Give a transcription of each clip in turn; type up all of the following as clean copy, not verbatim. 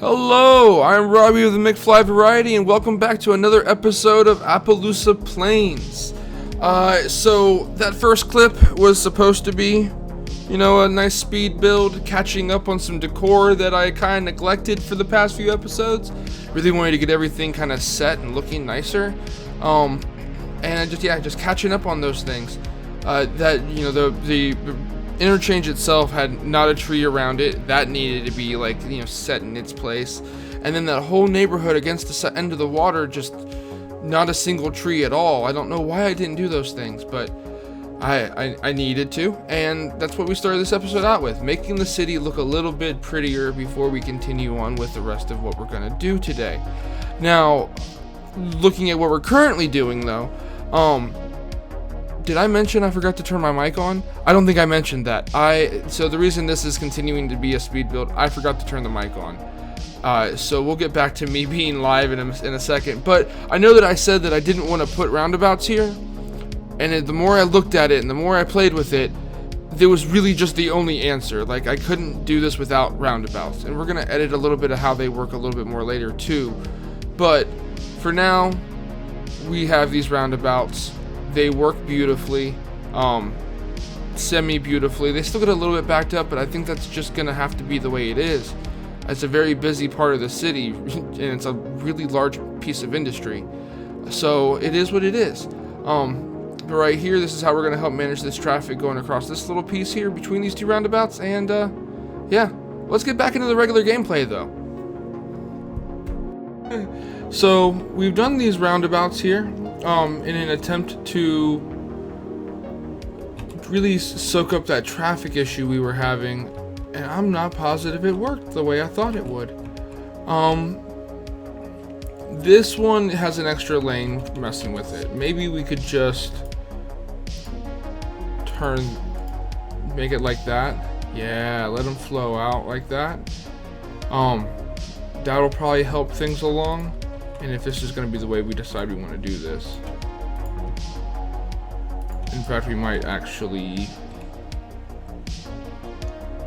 Hello, I'm Robbie of the McFly Variety, and welcome back to another episode of Appaloosa Plains. So that first clip was supposed to be, a nice speed build, catching up on some decor that I kind of neglected for the past few episodes. Really wanted to get everything kind of set and looking nicer, and just catching up on those things. The interchange itself had not a tree around it. That needed to be set in its place. And then that whole neighborhood against the end of the water, just not a single tree at all. I don't know why I didn't do those things, but I needed to. And that's what we started this episode out with, making the city look a little bit prettier before we continue on with the rest of what we're going to do today. Now, looking at what we're currently doing though, did I mention I forgot to turn my mic on? I don't think I mentioned that. So the reason this is continuing to be a speed build, I forgot to turn the mic on. So we'll get back to me being live in a second. But I know that I said that I didn't want to put roundabouts here. And the more I looked at it and the more I played with it, there was really just the only answer. I couldn't do this without roundabouts. And we're going to edit a little bit of how they work a little bit more later too. But for now, we have these roundabouts. They work beautifully, semi-beautifully. They still get a little bit backed up, but I think that's just going to have to be the way it is. It's a very busy part of the city, and it's a really large piece of industry. So it is what it is. But right here, this is how we're going to help manage this traffic going across this little piece here between these two roundabouts. And yeah, let's get back into the regular gameplay though. So we've done these roundabouts here in an attempt to really soak up that traffic issue we were having, and I'm not positive it worked the way I thought it would. This one has an extra lane messing with it. Maybe we could just make it like that. Yeah, let them flow out like that. That'll probably help things along. And if this is going to be the way we decide we want to do this. In fact, we might actually...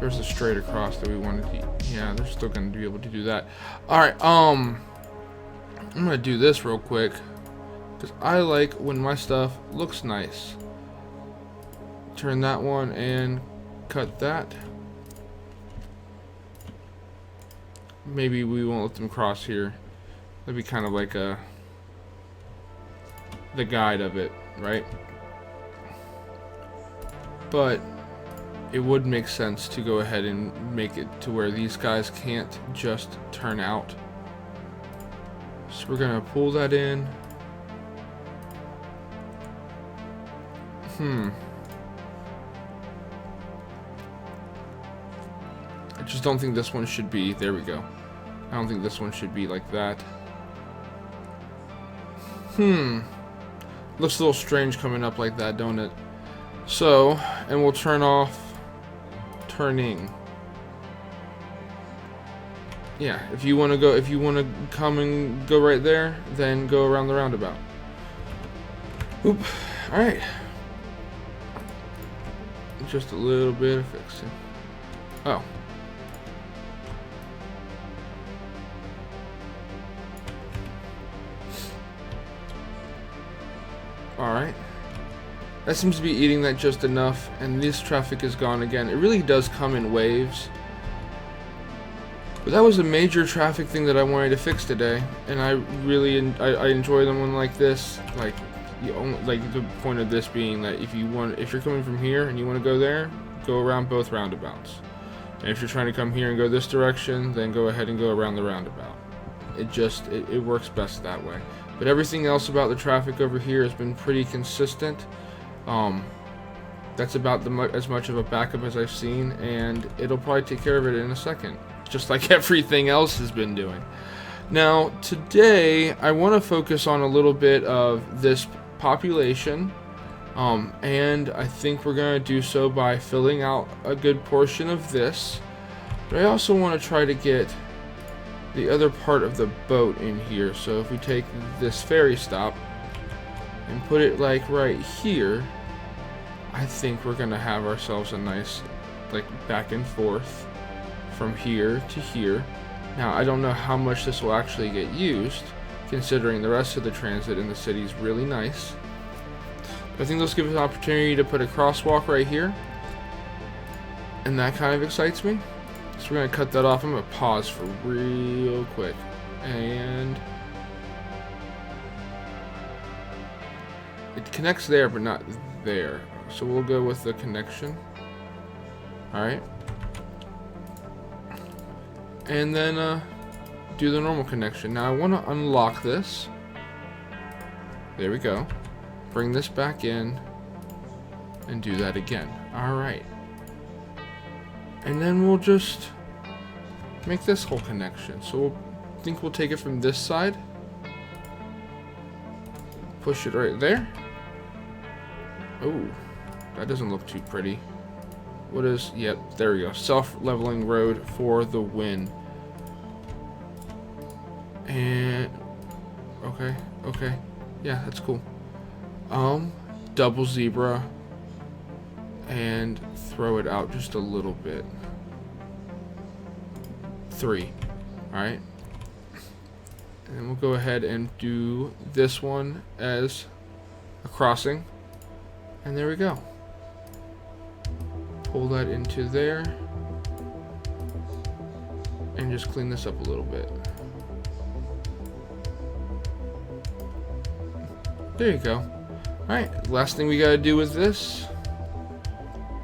There's a straight across that we wanted to... Yeah, they're still going to be able to do that. Alright, I'm going to do this real quick. Because I like when my stuff looks nice. Turn that one and cut that. Maybe we won't let them cross here. That'd be kind of like the guide of it, right? But it would make sense to go ahead and make it to where these guys can't just turn out. So we're gonna pull that in. I just don't think this one should be, there we go. I don't think this one should be like that. Looks a little strange coming up like that, don't it? So, and we'll turn off turning. Yeah, if you want to come and go right there, then go around the roundabout. Oop. All right. Just a little bit of fixing. Oh. Alright. That seems to be eating that just enough, and this traffic is gone again. It really does come in waves. But that was a major traffic thing that I wanted to fix today, and I really I enjoy them when like this. Like the point of this being that if you're coming from here and you want to go there, go around both roundabouts. And if you're trying to come here and go this direction, then go ahead and go around the roundabout. It works best that way. But everything else about the traffic over here has been pretty consistent. That's about as much of a backup as I've seen, and it'll probably take care of it in a second, just like everything else has been doing. Now, today, I want to focus on a little bit of this population, and I think we're going to do so by filling out a good portion of this, but I also want to try to get the other part of the boat in here. So if we take this ferry stop and put it like right here, I think we're gonna have ourselves a nice like back and forth from here to here. Now I don't know how much this will actually get used, considering the rest of the transit in the city is really nice. But I think this gives us an opportunity to put a crosswalk right here, and that kind of excites me. So we're gonna cut that off. I'm gonna pause for real quick, and it connects there but not there. So we'll go with the connection. Alright. And then do the normal connection. Now I want to unlock this. There we go. Bring this back in and do that again. Alright. And then we'll just make this whole connection. So I think we'll take it from this side. Push it right there. Oh, that doesn't look too pretty. What is, yep, there we go. Self-leveling road for the win. And, okay. Yeah, that's cool. Double zebra. And throw it out just a little bit. 3. Alright. And we'll go ahead and do this one as a crossing. And there we go. Pull that into there. And just clean this up a little bit. There you go. Alright, last thing we gotta do with this,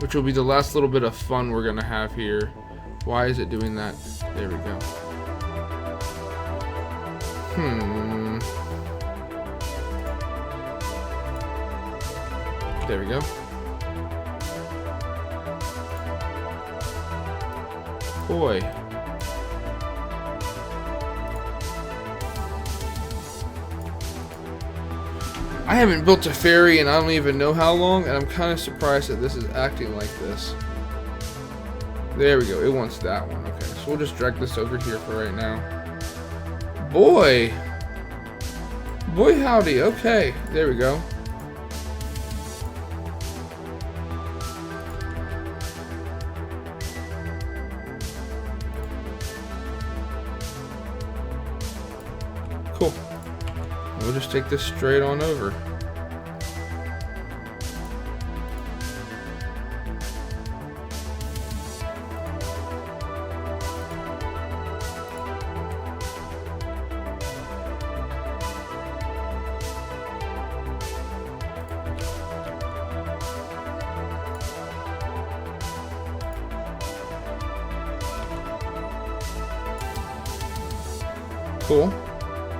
which will be the last little bit of fun we're gonna have here. Why is it doing that? There we go. There we go. Boy. I haven't built a ferry and I don't even know how long, and I'm kind of surprised that this is acting like this. There we go. It wants that one. Okay, so we'll just drag this over here for right now. Boy. Boy howdy. Okay, there we go. Cool. We'll just take this straight on over. Cool.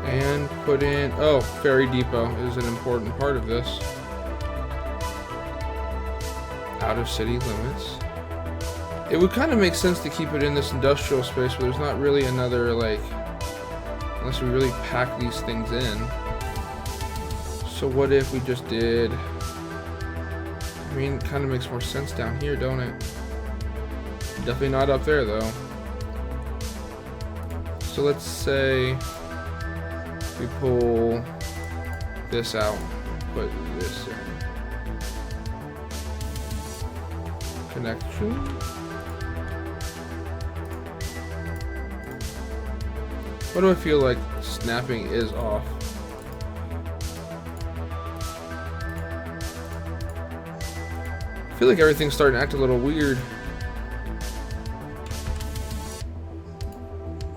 And put in, oh, ferry depot is an important part of this. Out of city limits. It would kind of make sense to keep it in this industrial space, but there's not really another, like, unless we really pack these things in. So what if we just did, I mean, it kind of makes more sense down here, don't it? Definitely not up there, though. So let's say we pull this out, put this in. Connection. What do I feel like snapping is off? I feel like everything's starting to act a little weird.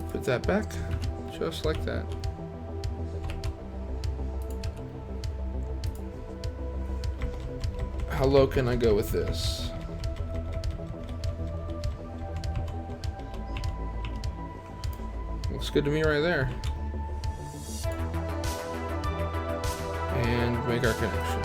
Put that back, just like that. How low can I go with this? Looks good to me right there. And make our connection.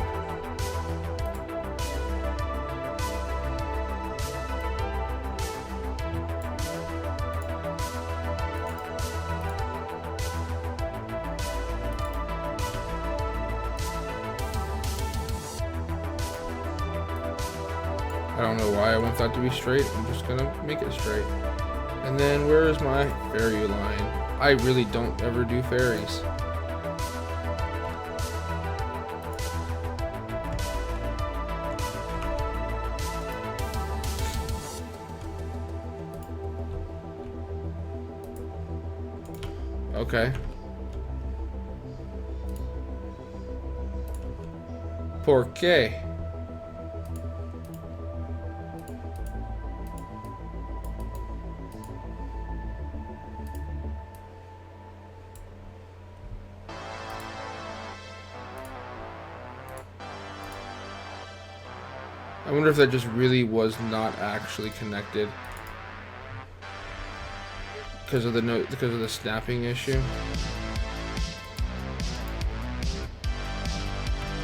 I don't know why I want that to be straight. I'm just gonna make it straight. And then where is my ferry line? I really don't ever do ferries. Okay. ¿Por qué? I wonder if that just really was not actually connected because of the snapping issue.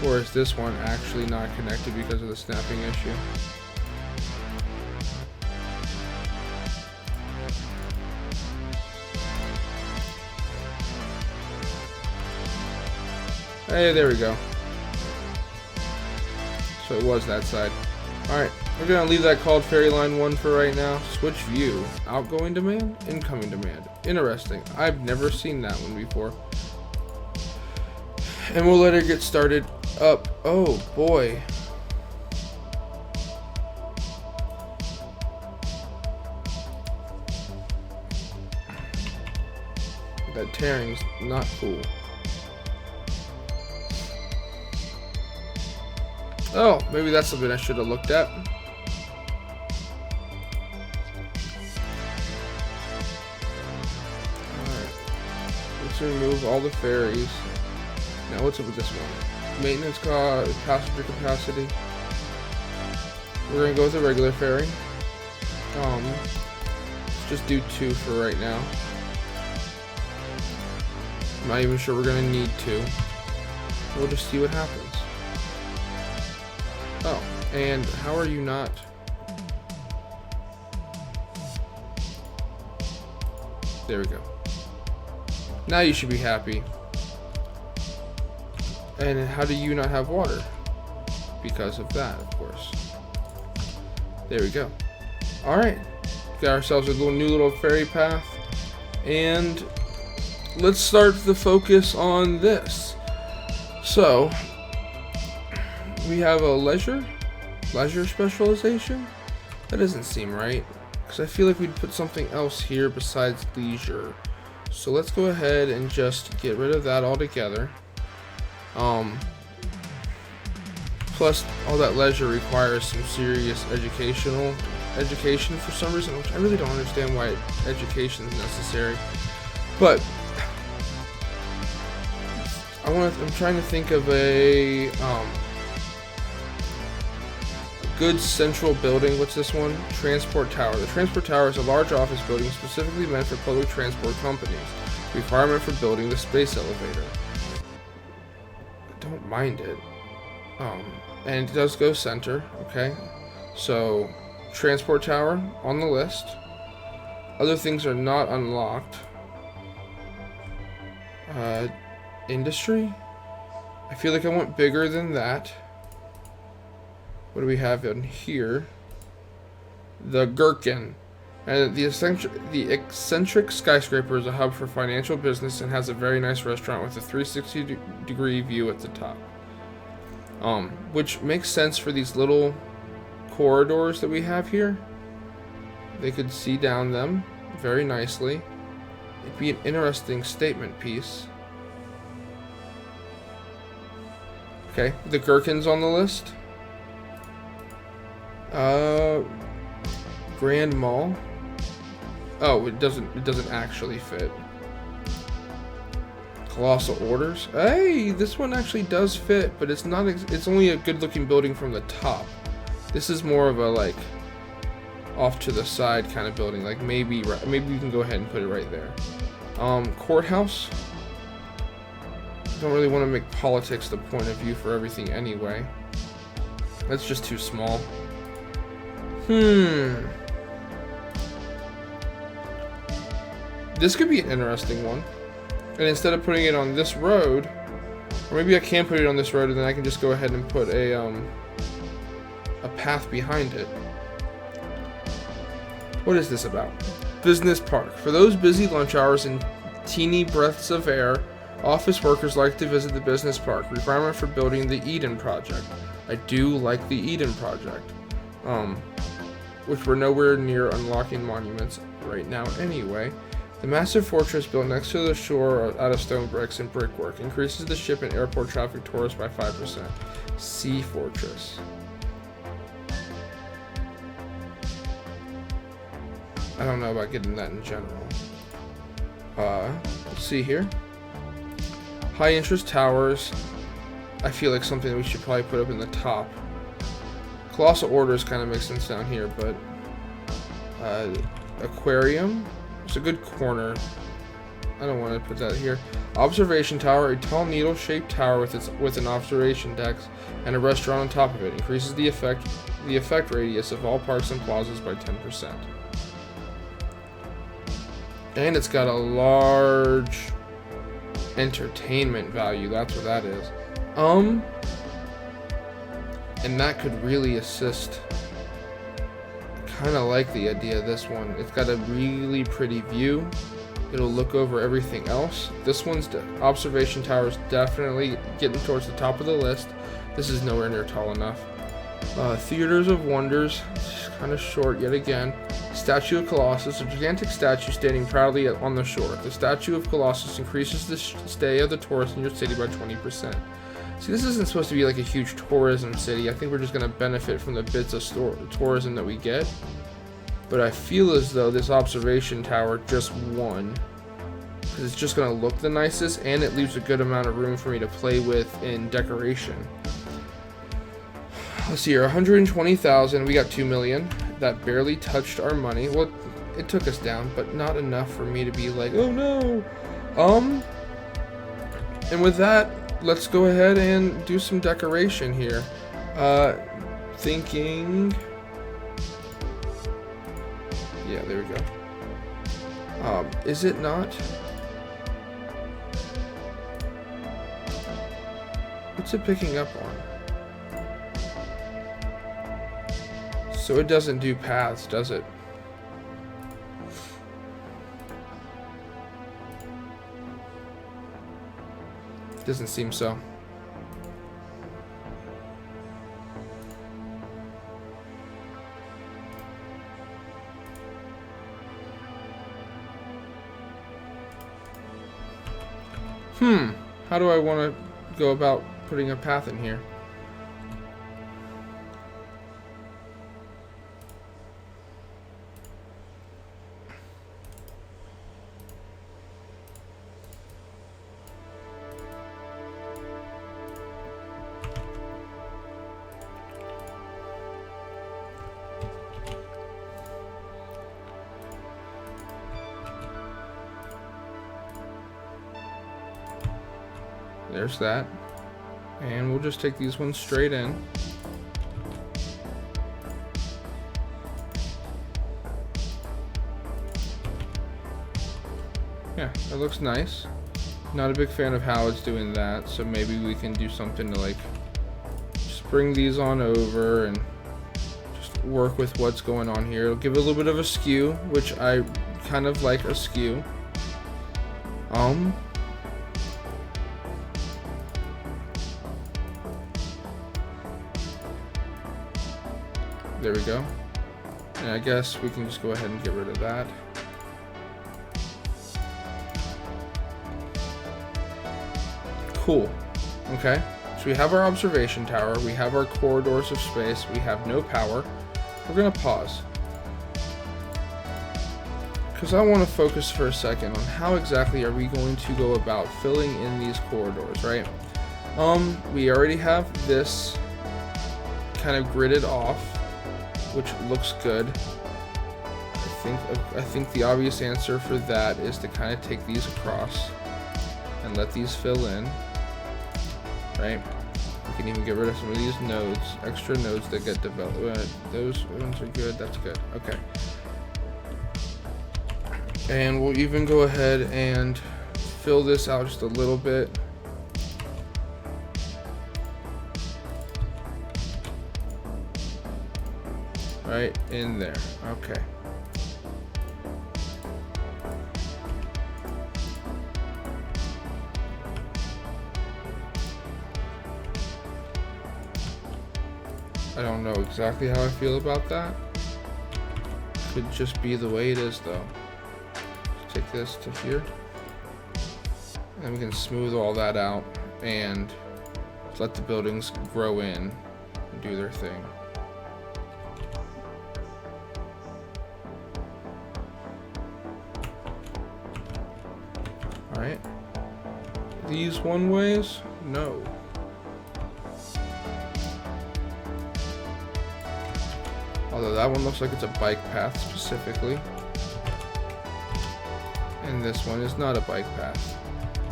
Or is this one actually not connected because of the snapping issue? Hey, there we go. So it was that side. Alright, we're gonna leave that called ferry line 1 for right now. Switch view. Outgoing demand, incoming demand. Interesting. I've never seen that one before. And we'll let her get started up. Oh boy. That tearing's not cool. Oh, maybe that's something I should have looked at. Alright. Let's remove all the ferries. Now what's up with this one? Maintenance cost, passenger capacity. We're gonna go with a regular ferry. Let's just do 2 for right now. I'm not even sure we're gonna need 2. We'll just see what happens. Oh, and how are you not? There we go. Now you should be happy. And how do you not have water? Because of that, of course. There we go. Alright. Got ourselves a new little ferry path. And let's start the focus on this. So, we have a leisure specialization? That doesn't seem right, because I feel like we'd put something else here besides leisure. So let's go ahead and just get rid of that altogether. Plus all that leisure requires some serious education for some reason, which I really don't understand why education is necessary. But I'm trying to think of a good central building. What's this one? Transport tower. The transport tower is a large office building specifically meant for public transport companies. Requirement for building the space elevator. I don't mind it. And it does go center. Okay. So, transport tower on the list. Other things are not unlocked. Industry? I feel like I want bigger than that. What do we have in here? The Gherkin. And the eccentric skyscraper is a hub for financial business and has a very nice restaurant with a 360-degree view at the top. Which makes sense for these little corridors that we have here. They could see down them very nicely. It'd be an interesting statement piece. Okay, the Gherkin's on the list. Grand Mall. Oh, it doesn't actually fit. Colossal Orders. Hey, this one actually does fit, but it's not. It's only a good-looking building from the top. This is more of a like off to the side kind of building. Like maybe we can go ahead and put it right there. Courthouse. Don't really want to make politics the point of view for everything anyway. That's just too small. This could be an interesting one. And instead of putting it on this road, or maybe I can put it on this road and then I can just go ahead and put a a path behind it. What is this about? Business park. For those busy lunch hours and teeny breaths of air, office workers like to visit the business park. Requirement for building the Eden Project. I do like the Eden Project. Which we're nowhere near unlocking monuments right now anyway. The massive fortress built next to the shore out of stone bricks and brickwork increases the ship and airport traffic tourists by 5%. Sea Fortress. I don't know about getting that in general. Let's see here. High interest towers. I feel like something we should probably put up in the top. Colossal Orders kind of makes sense down here, but aquarium. It's a good corner. I don't want to put that here. Observation tower, a tall needle-shaped tower with an observation deck and a restaurant on top of it. Increases the effect radius of all parks and plazas by 10%. And it's got a large entertainment value. That's what that is. And that could really assist. Kind of like the idea of this one. It's got a really pretty view. It'll look over everything else. This one's observation tower is definitely getting towards the top of the list. This is nowhere near tall enough. Theaters of Wonders, kind of short yet again. Statue of Colossus, a gigantic statue standing proudly on the shore. The Statue of Colossus increases the stay of the tourists in your city by 20%. See, this isn't supposed to be like a huge tourism city. I think we're just going to benefit from the bits of tourism that we get. But I feel as though this observation tower just won. Because it's just going to look the nicest, and it leaves a good amount of room for me to play with in decoration. Let's see here, 120,000. We got 2 million. That barely touched our money. Well, it took us down, but not enough for me to be like, oh no. And with that, let's go ahead and do some decoration here. Thinking. Yeah, there we go. Is it not? What's it picking up on? So it doesn't do paths, does it? Doesn't seem so. How do I want to go about putting a path in here? There's that. And we'll just take these ones straight in. Yeah, that looks nice. Not a big fan of how it's doing that, so maybe we can do something to like just bring these on over and just work with what's going on here. It'll give it a little bit of a skew, which I kind of like a skew. There we go. And I guess we can just go ahead and get rid of that. Cool. Okay. So we have our observation tower. We have our corridors of space. We have no power. We're going to pause. Because I want to focus for a second on how exactly are we going to go about filling in these corridors, right? We already have this kind of gridded off, which looks good. I think the obvious answer for that is to kind of take these across and let these fill in, right? We can even get rid of some of these nodes, extra nodes that get developed. Those ones are good. That's good. Okay. And we'll even go ahead and fill this out just a little bit. right in there. Okay. I don't know exactly how I feel about that. Could just be the way it is though. Let's take this to here. And we can smooth all that out and let the buildings grow in and do their thing. Alright. These one ways? No. Although that one looks like it's a bike path specifically. And this one is not a bike path,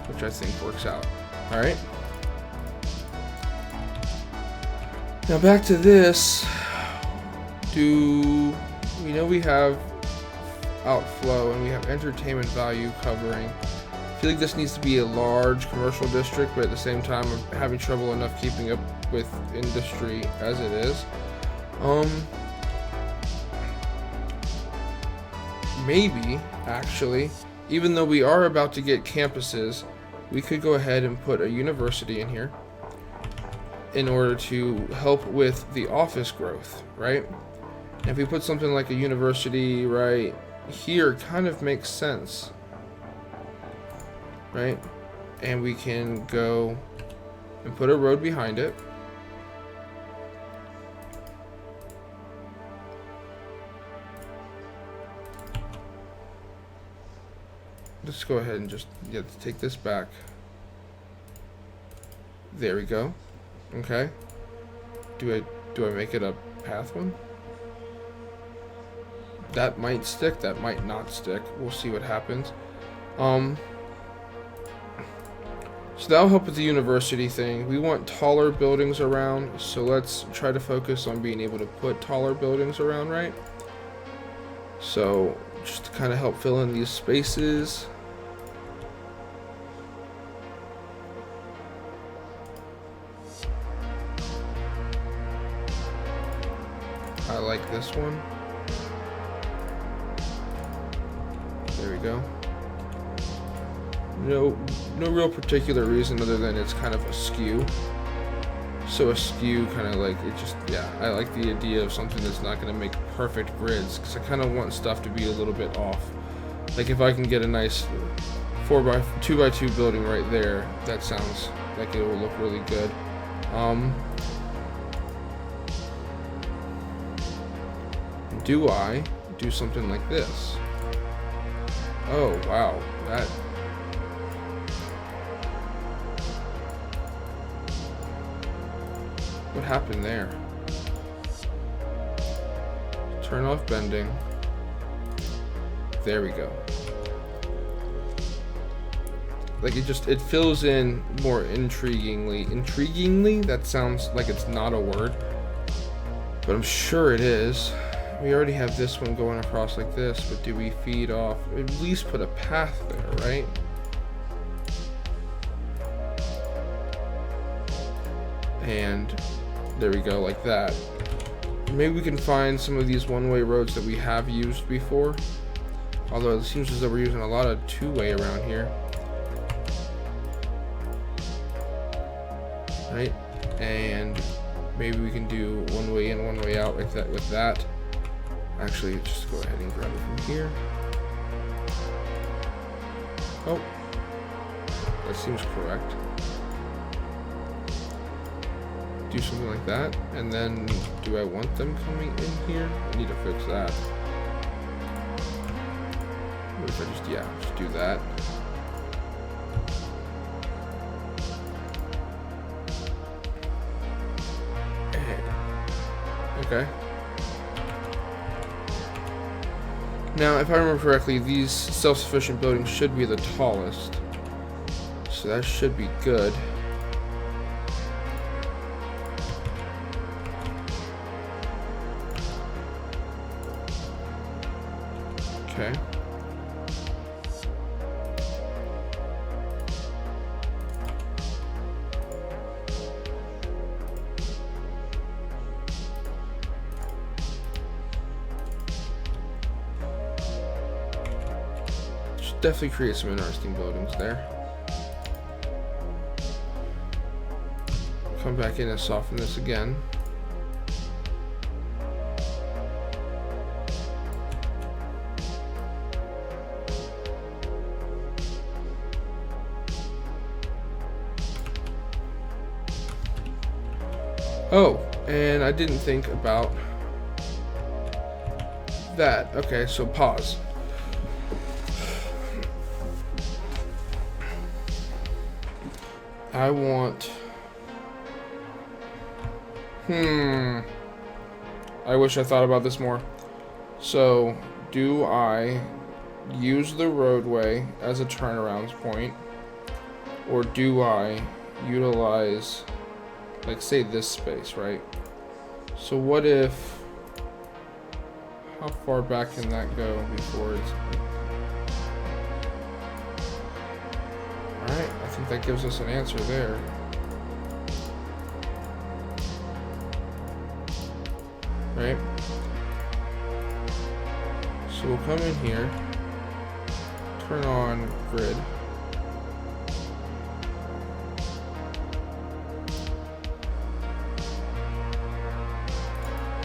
which I think works out. Alright. Now back to this. We know we have outflow and we have entertainment value covering. I feel like this needs to be a large commercial district, but at the same time I'm having trouble enough keeping up with industry as it is. Maybe, actually, even though we are about to get campuses, we could go ahead and put a university in here in order to help with the office growth, right? And if we put something like a university right here, it kind of makes sense, right? And we can go and put a road behind it. Let's go ahead and just take this back. There we go. Okay. Do I make it a path one? That might stick, that might not stick. We'll see what happens. So that'll help with the university thing. We want taller buildings around, so let's try to focus on being able to put taller buildings around, right? So just to kind of help fill in these spaces. I like this one. There we go. No real particular reason other than it's kind of a skew. So a skew kind of like, it just, yeah, I like the idea of something that's not going to make perfect grids, because I kind of want stuff to be a little bit off. Like if I can get a nice 2x2 building right there, that sounds like it will look really good. Do I do something like this? Oh wow, that. What happened there? Turn off bending. There we go. Like it fills in more intriguingly. Intriguingly? That sounds like it's not a word, but I'm sure it is. We already have this one going across like this, but do we feed off? At least put a path there, right? And there we go, like that. Maybe we can find some of these one-way roads that we have used before. Although it seems as though we're using a lot of two-way around here. Right? And maybe we can do one way in, one way out like that with that. Actually, just go ahead and grab it from here. Oh, that seems correct. Do something like that, and then do I want them coming in here? I need to fix that. What if I just do that? Okay. Now, if I remember correctly, these self-sufficient buildings should be the tallest. So that should be good. Okay. definitely create some interesting buildings there. Come back in and soften this again. Oh, and I didn't think about that. Okay, so pause. I want... I wish I thought about this more. So, do I use the roadway as a turnaround point? Or do I utilize, like, say this space, right? So what if... How far back can that go before it's... Alright, I think that gives us an answer there. Right? So we'll come in here, turn on grid.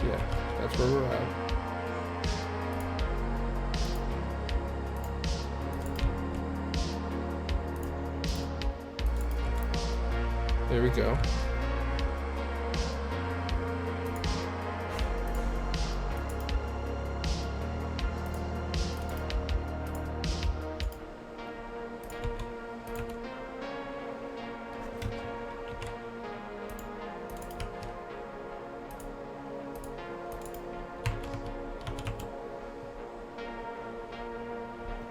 Yeah, that's where we're at. There we go.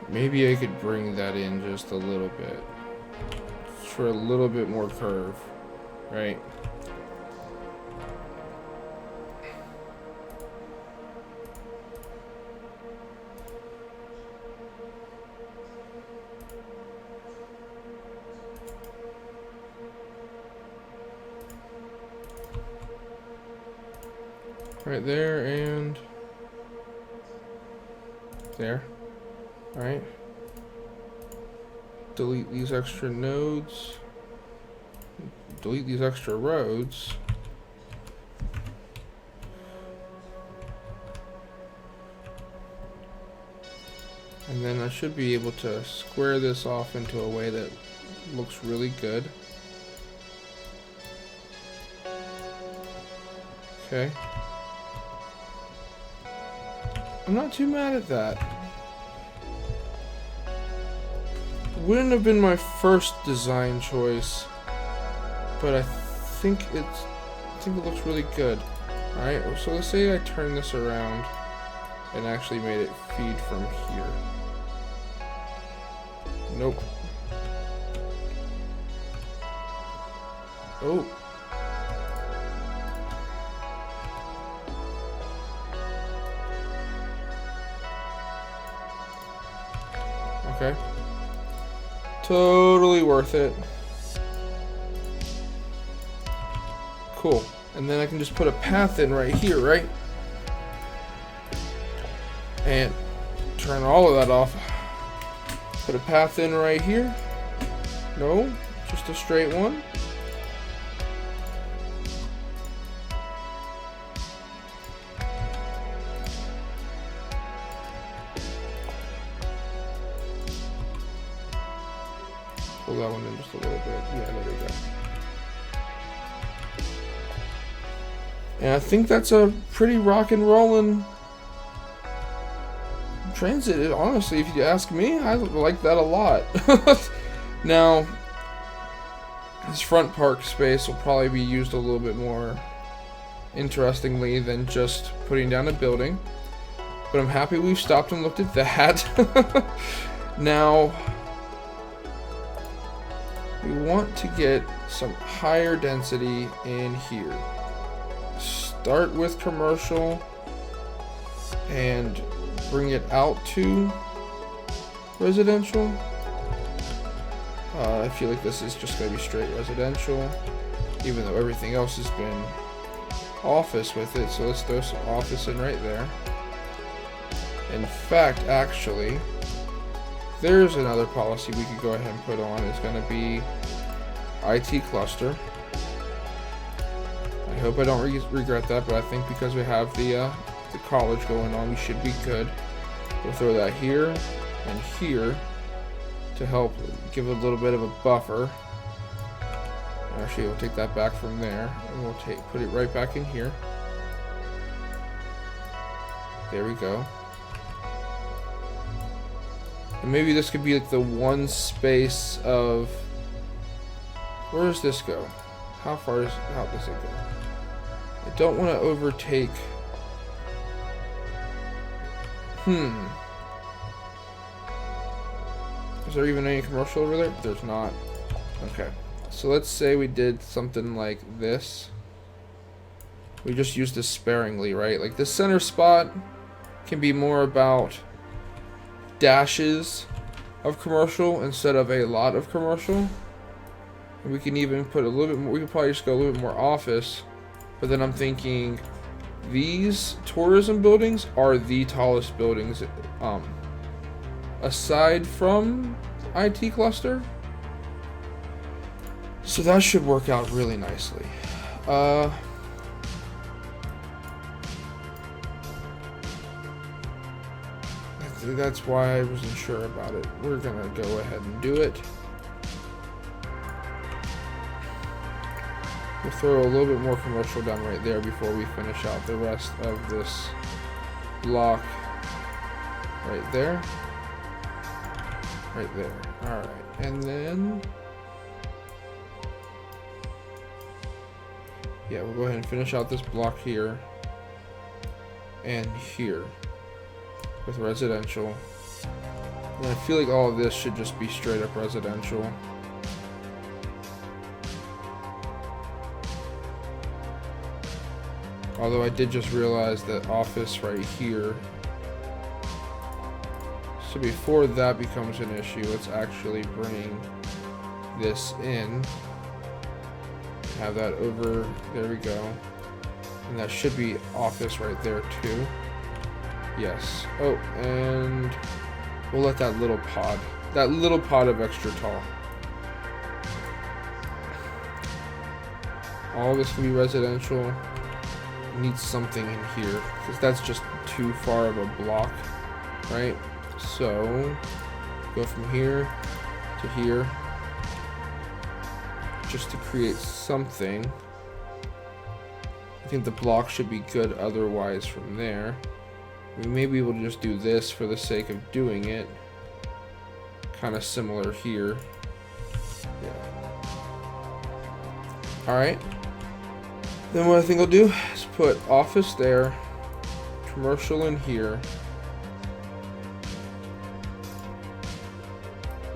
Maybe I could bring that in just a little bit. For a little bit more curve, right? Right there and there. Right. Delete these extra nodes. Delete these extra roads. And then I should be able to square this off into a way that looks really good. Okay. I'm not too mad at that. Wouldn't have been my first design choice, but I think it looks really good. All right, so let's say I turn this around and actually made it feed from here. Nope. Oh. Okay. Totally worth it. Cool. And then I can just put a path in right here, right? And turn all of that off. Put a path in right here. No, just a straight one. Pull that one in just a little bit. Yeah, there we go. And I think that's a pretty rock and rollin' transit. Honestly, if you ask me, I like that a lot. Now, this front park space will probably be used a little bit more interestingly than just putting down a building. But I'm happy we've stopped and looked at that. Now, we want to get some higher density in here. Start with commercial and bring it out to residential. I feel like this is just going to be straight residential, even though everything else has been office with it. So let's throw some office in right there. In fact, actually, there's another policy we could go ahead and put on. It's going to be IT cluster. I hope I don't regret that, but I think because we have the college going on, we should be good. We'll throw that here and here to help give a little bit of a buffer. Actually, we'll take that back from there, and we'll put it right back in here. There we go. And maybe this could be like the one space of... Where does this go? How does it go? I don't want to overtake... Is there even any commercial over there? There's not. Okay. So let's say we did something like this. We just used this sparingly, right? Like the center spot can be more about dashes of commercial instead of a lot of commercial. And we can even put a little bit more, we could probably just go a little bit more office. But then I'm thinking these tourism buildings are the tallest buildings aside from IT cluster. So that should work out really nicely. That's why I wasn't sure about it. We're gonna go ahead and do it. We'll throw a little bit more commercial down right there before we finish out the rest of this block. Right there. Right there. Alright. And then... yeah, we'll go ahead and finish out this block here. And here. With residential. And I feel like all of this should just be straight up residential. Although I did just realize that office right here. So before that becomes an issue, let's actually bring this in. Have that over, there we go. And that should be office right there too. Yes. Oh, and we'll let that little pod of extra tall. All this can be residential. Needs something in here because that's just too far of a block, right? So go from here to here just to create something. I think the block should be good otherwise from there. We may be able to just do this for the sake of doing it. Kind of similar here. Yeah. Alright. Then what I think I'll do is put office there, commercial in here,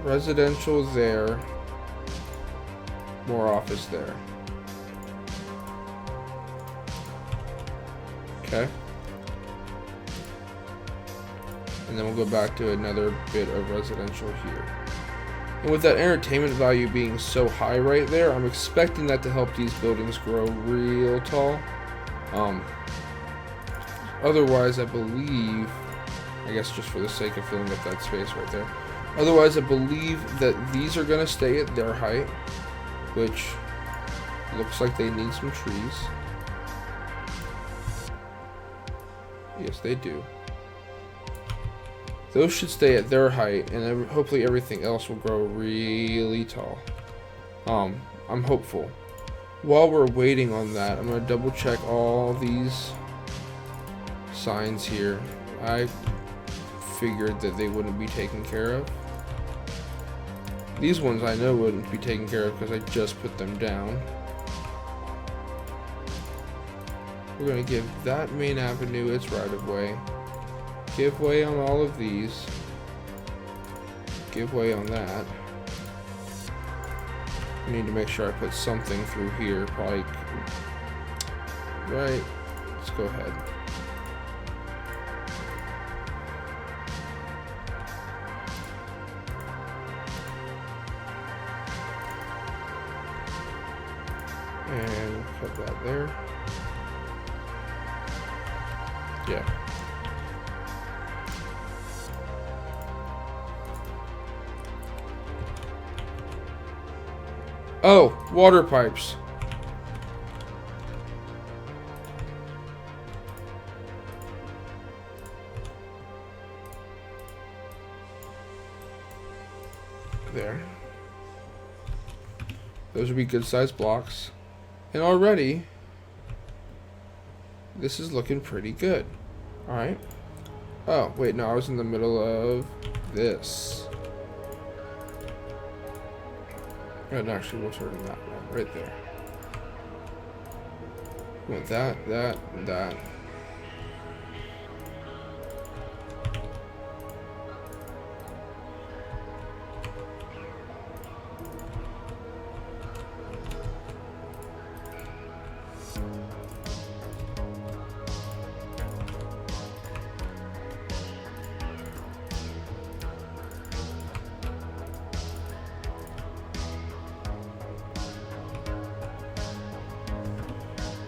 residential there, more office there. Okay. And then we'll go back to another bit of residential here. And with that entertainment value being so high right there, I'm expecting that to help these buildings grow real tall. Otherwise, I believe, I guess just for the sake of filling up that space right there. Otherwise, I believe that these are going to stay at their height, which looks like they need some trees. Yes, they do. Those should stay at their height, and hopefully everything else will grow really tall. I'm hopeful. While we're waiting on that, I'm going to double check all these signs here. I figured that they wouldn't be taken care of. These ones I know wouldn't be taken care of because I just put them down. We're going to give that main avenue its right of way. Give way on all of these. Give way on that. I need to make sure I put something through here. Probably. Right. Let's go ahead. And put that there. Yeah. Oh, water pipes. There. Those would be good sized blocks. And already, this is looking pretty good. Alright. Oh, wait, no, I was in the middle of this. And actually, we'll turn that one right there. Want that, and that.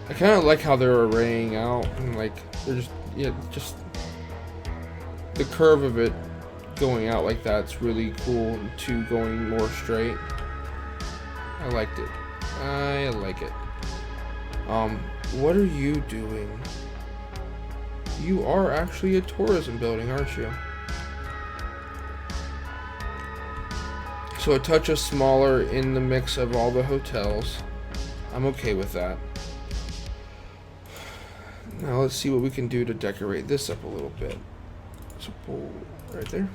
I kind of like how they're arraying out, and like they're just, yeah, just the curve of it going out like that's really cool, and two going more straight. I liked it. I like it. What are you doing? You are actually a tourism building, aren't you? So a touch of smaller in the mix of all the hotels. I'm okay with that. Now let's see what we can do to decorate this up a little bit. So pull right there.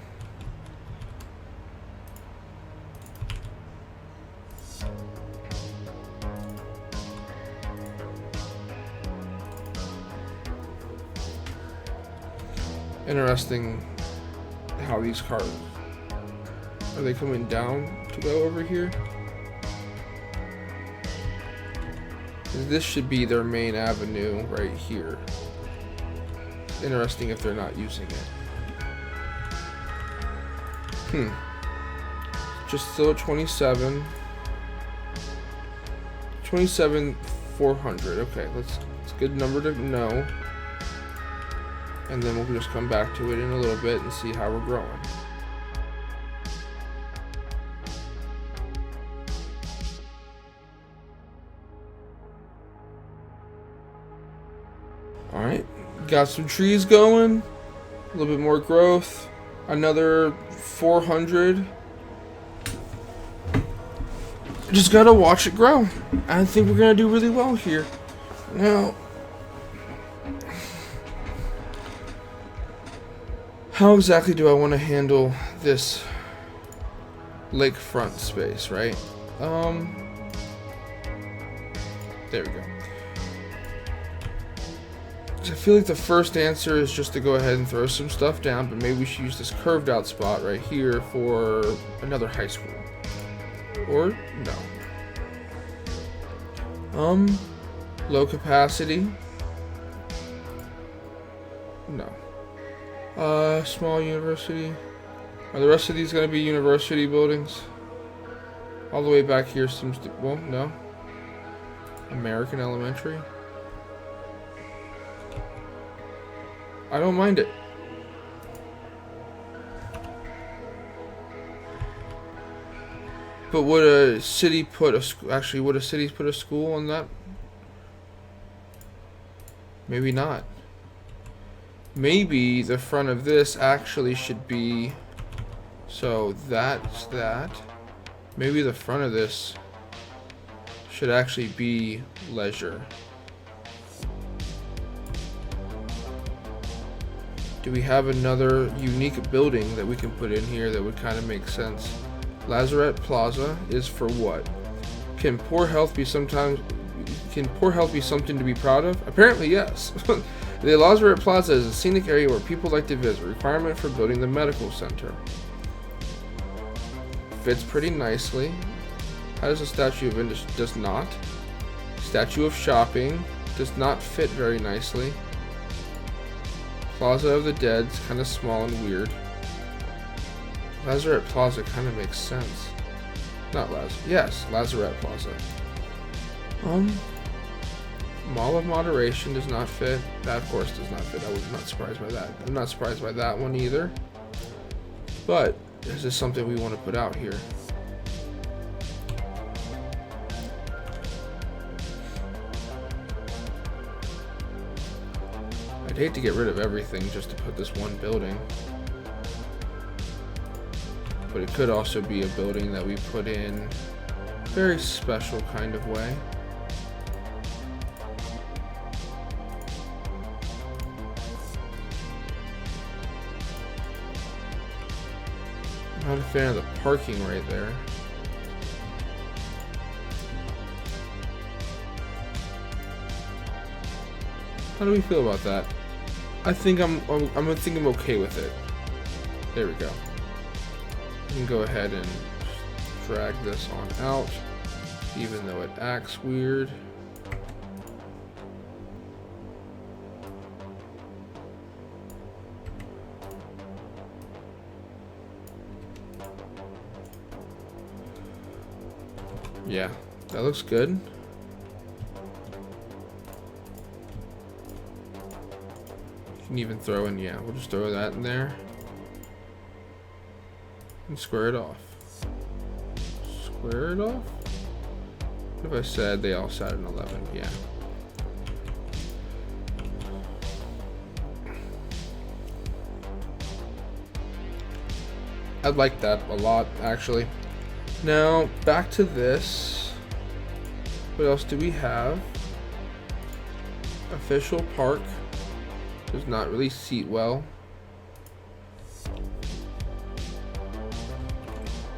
Interesting how these cars, are they coming down to go over here? This should be their main avenue right here. Interesting if they're not using it. Just still at 27. 27,400. Okay, it's a good number to know. And then we'll just come back to it in a little bit and see how we're growing. Alright, got some trees going, a little bit more growth, another 400. Just gotta watch it grow. I think we're gonna do really well here. Now, how exactly do I want to handle this lakefront space, right? There we go. I feel like the first answer is just to go ahead and throw some stuff down, but maybe we should use this curved out spot right here for another high school. Or no. Low capacity. No. Small university. Are the rest of these gonna be university buildings? All the way back here seems to, well, no. American Elementary. I don't mind it. But would a city put a school? Actually, would a city put a school on that? Maybe not. Maybe the front of this actually should be. So that's that. Maybe the front of this should actually be leisure. Do we have another unique building that we can put in here that would kind of make sense? Lazarette Plaza is for what? Can poor health be something to be proud of? Apparently, yes. The Lazarette Plaza is a scenic area where people like to visit. Requirement for building the medical center. Fits pretty nicely. How does the Statue of Industry? Does not. Statue of Shopping does not fit very nicely. Plaza of the Dead's kind of small and weird. Lazarette Plaza kind of makes sense. Not yes, Lazarette Plaza. Mall of Moderation does not fit. That, of course, does not fit. I was not surprised by that. I'm not surprised by that one either. But is this something we want to put out here? I'd hate to get rid of everything just to put this one building. But it could also be a building that we put in a very special kind of way. I'm not a fan of the parking right there. How do we feel about that? I think I'm okay with it. There we go. We can go ahead and drag this on out, even though it acts weird. Yeah, that looks good. You can even throw in, yeah, we'll just throw that in there and square it off. Square it off? What if I said they all sat in 11? Yeah. I like that a lot, actually. Now, back to this. What else do we have? Official park. Does not really seat well.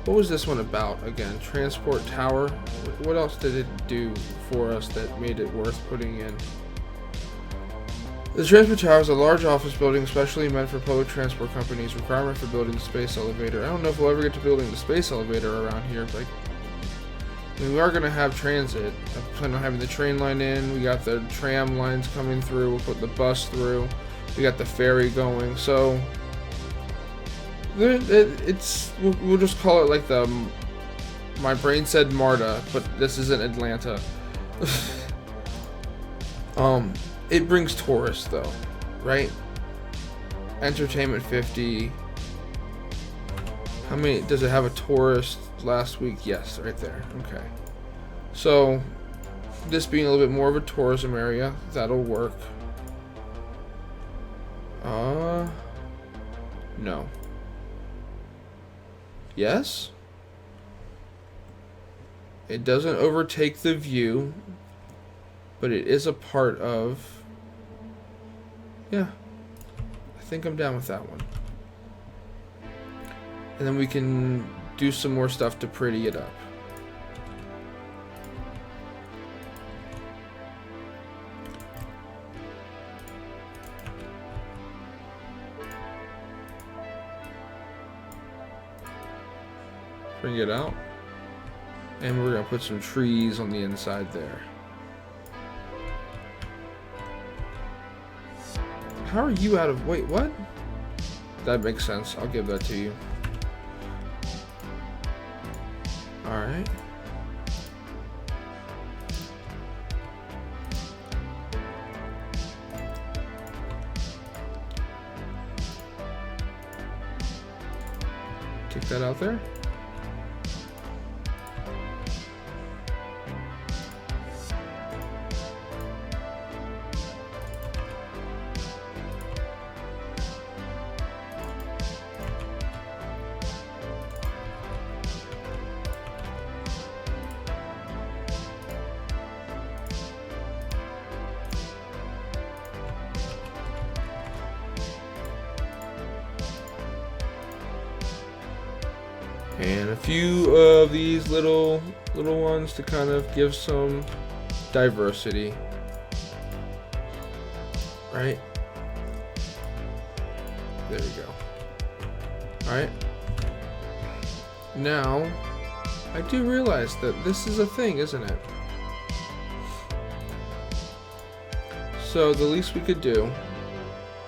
What was this one about again? Transport tower. What else did it do for us that made it worth putting in? The transport tower is a large office building specially meant for public transport companies. Requirement for building the space elevator. I don't know if we'll ever get to building the space elevator around here, but I mean, we are going to have transit. I plan on having the train line in. We got the tram lines coming through. We'll put the bus through. We got the ferry going. So it's we'll just call it like the. My brain said MARTA, but this isn't Atlanta. It brings tourists though, right? Entertainment 50. How many does it have a tourist last week? Yes, right there. Okay. So this being a little bit more of a tourism area, that'll work. No. Yes? It doesn't overtake the view, but it is a part of. Yeah, I think I'm down with that one. And then we can do some more stuff to pretty it up. Bring it out. And we're going to put some trees on the inside there. How are you out of... Wait, what? That makes sense. I'll give that to you. Alright. Take that out there. And a few of these little ones to kind of give some diversity, right? There we go. All right. Now, I do realize that this is a thing, isn't it? So the least we could do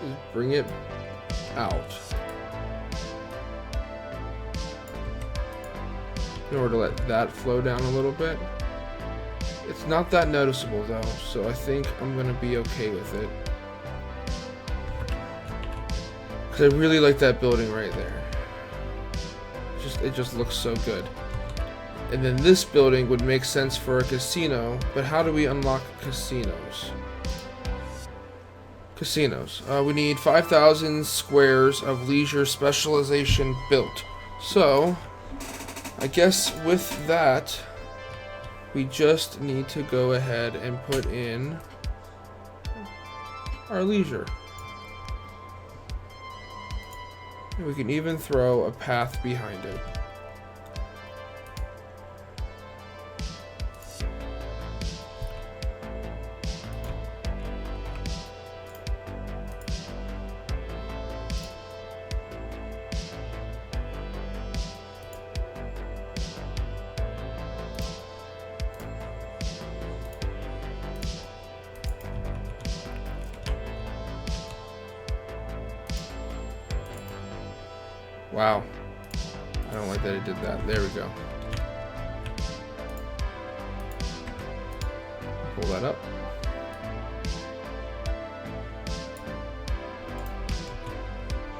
is bring it out. In order to let that flow down a little bit. It's not that noticeable though, so I think I'm gonna be okay with it. Because I really like that building right there. It just looks so good. And then this building would make sense for a casino, but how do we unlock casinos? Casinos. We need 5,000 squares of leisure specialization built. So, I guess with that, we just need to go ahead and put in our leisure. And we can even throw a path behind it. Wow. I don't like that it did that. There we go. Pull that up.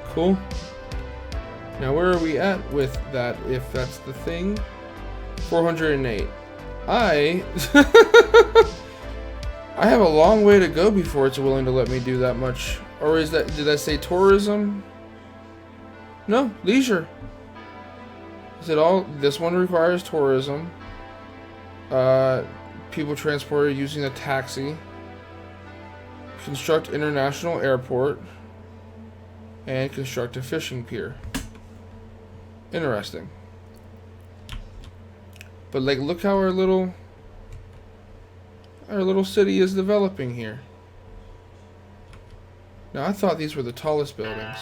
Cool. Now where are we at with that, if that's the thing? 408. I have a long way to go before it's willing to let me do that much. Or is that, did I say tourism? No, leisure. Is it all? This one requires tourism. People transported using a taxi. Construct international airport. And construct a fishing pier. Interesting. But like, look how our little city is developing here. Now I thought these were the tallest buildings.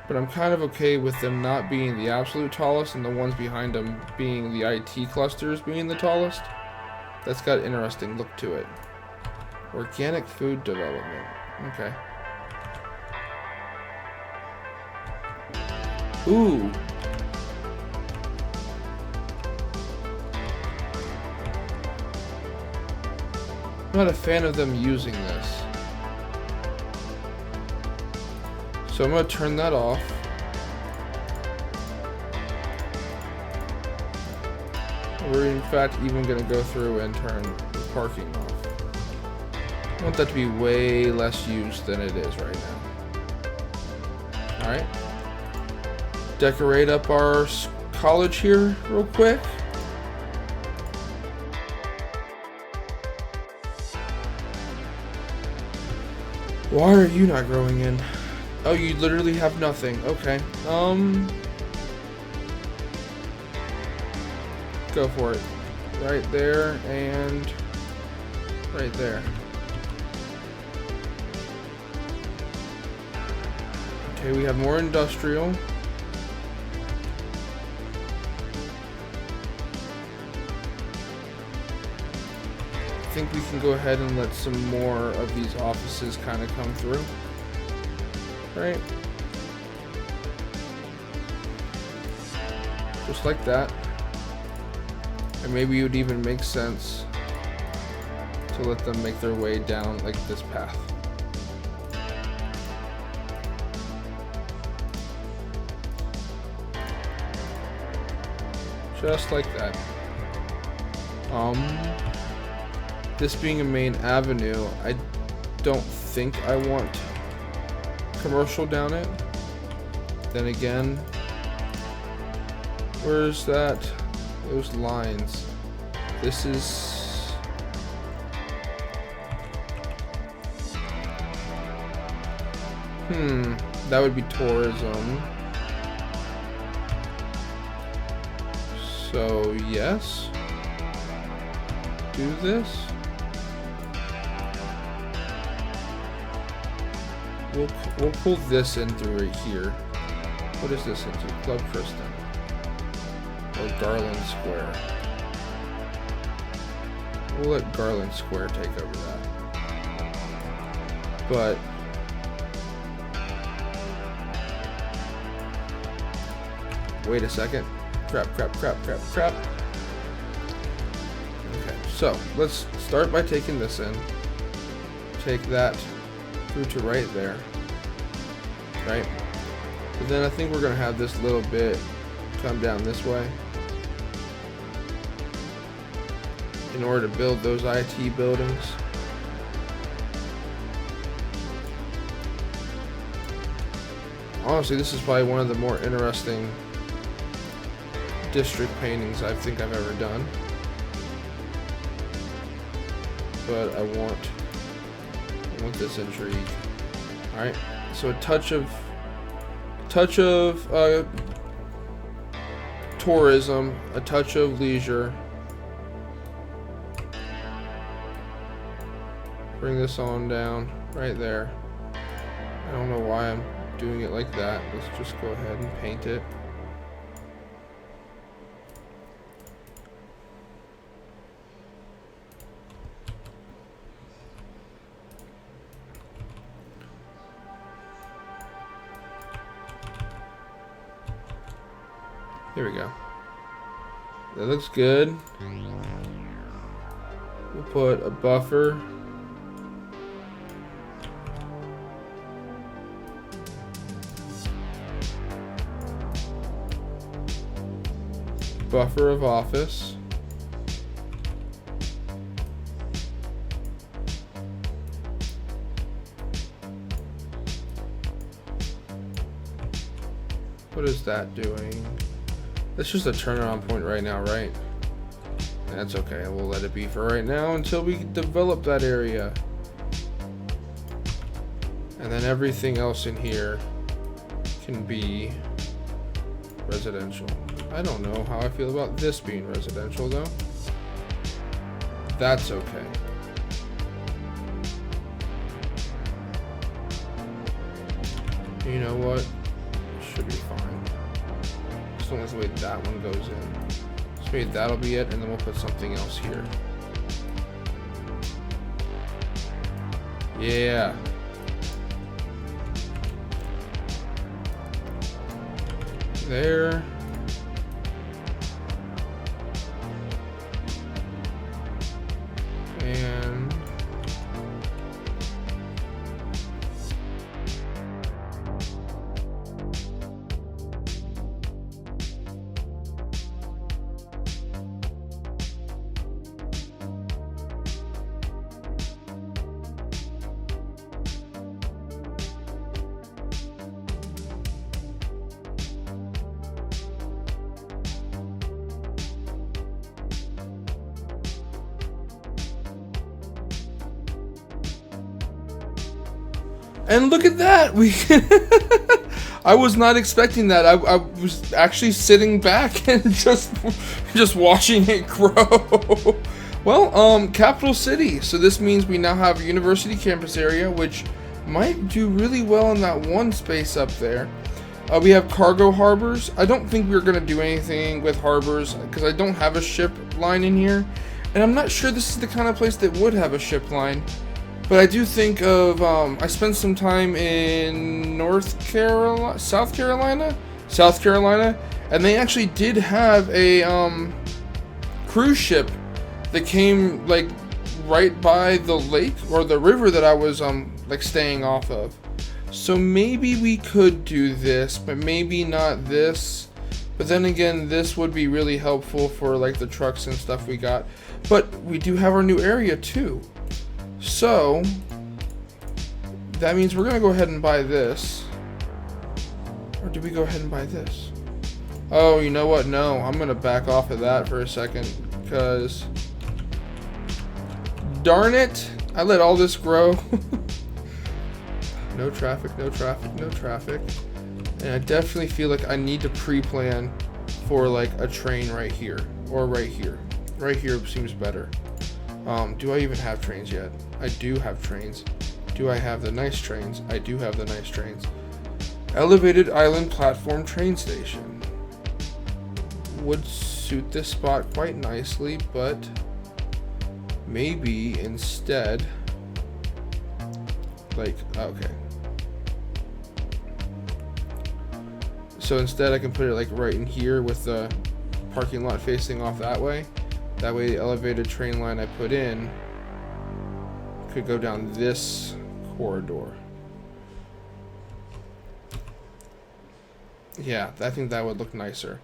But I'm kind of okay with them not being the absolute tallest and the ones behind them being the IT clusters being the tallest. That's got an interesting look to it. Organic food development. Okay. Ooh. I'm not a fan of them using this. So I'm going to turn that off. We're in fact even going to go through and turn the parking off. I want that to be way less used than it is right now. Alright. Decorate up our college here real quick. Why are you not growing in? Oh, you literally have nothing. Okay. Go for it. Right there and right there. Okay, we have more industrial. I think we can go ahead and let some more of these offices kind of come through. Right? Just like that. And maybe it would even make sense to let them make their way down like this path. Just like that. This being a main avenue, I don't think I want commercial down it. Then again, where's that? Those lines. This is that would be tourism. So yes, do this. We'll pull this in through right here. What is this into? Club Kristen. Or Garland Square. We'll let Garland Square take over that. But wait a second. Crap. Okay, so let's start by taking this in. Take that through to right there. Right? But then I think we're gonna have this little bit come down this way in order to build those IT buildings. Honestly, this is probably one of the more interesting district paintings I think I've ever done. But I want this intrigue. Alright, so a touch of tourism, a touch of leisure. Bring this on down right there. I don't know why I'm doing it like that. Let's just go ahead and paint it. Here we go. That looks good. We'll put a buffer. Buffer of office. What is that doing? That's just a turnaround point right now, right? That's okay. We'll let it be for right now until we develop that area. And then everything else in here can be residential. I don't know how I feel about this being residential, though. That's okay. You know what? Should be fine. As long as the way that one goes in. So maybe that'll be it, and then we'll put something else here. Yeah. There. And And look at that! We I was not expecting that. I was actually sitting back and just watching it grow. Well, capital city. So this means we now have a university campus area, which might do really well in that one space up there. We have cargo harbors. I don't think we're going to do anything with harbors because I don't have a ship line in here. And I'm not sure this is the kind of place that would have a ship line. But I do think of, I spent some time in South Carolina, and they actually did have a cruise ship that came like right by the lake or the river that I was like staying off of. So maybe we could do this, but maybe not this. But then again, this would be really helpful for like the trucks and stuff we got. But we do have our new area too. So, that means we're going to go ahead and buy this. Or did we go ahead and buy this? Oh, you know what? No, I'm going to back off of that for a second. Because, darn it, I let all this grow. No traffic, no traffic, no traffic. And I definitely feel like I need to pre-plan for like a train right here. Or right here. Right here seems better. Do I even have trains yet? I do have trains. Do I have the nice trains? I do have the nice trains. Elevated island platform train station. Would suit this spot quite nicely, but maybe instead, like, okay. So instead I can put it like right in here with the parking lot facing off that way. That way the elevated train line I put in could go down this corridor. Yeah, I think that would look nicer.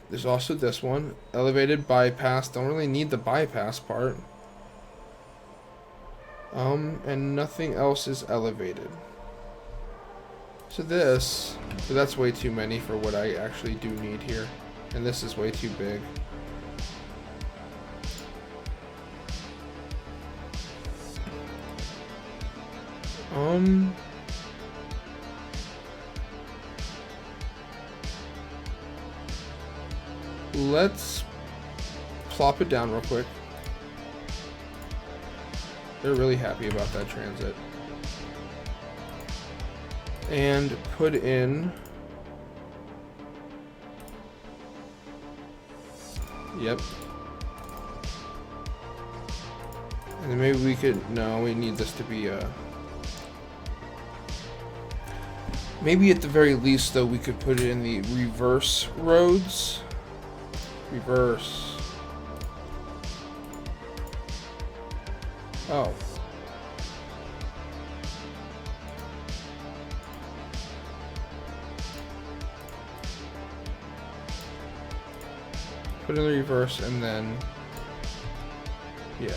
There's also this one, elevated bypass. Don't really need the bypass part. And nothing else is elevated. to this, but that's way too many for what I actually do need here. And this is way too big. Let's plop it down real quick. They're really happy about that transit. And put in... Yep. And then maybe we could... No, we need this to be maybe at the very least, though, we could put it in the reverse roads. Reverse. Oh. Put in the reverse and then, yeah.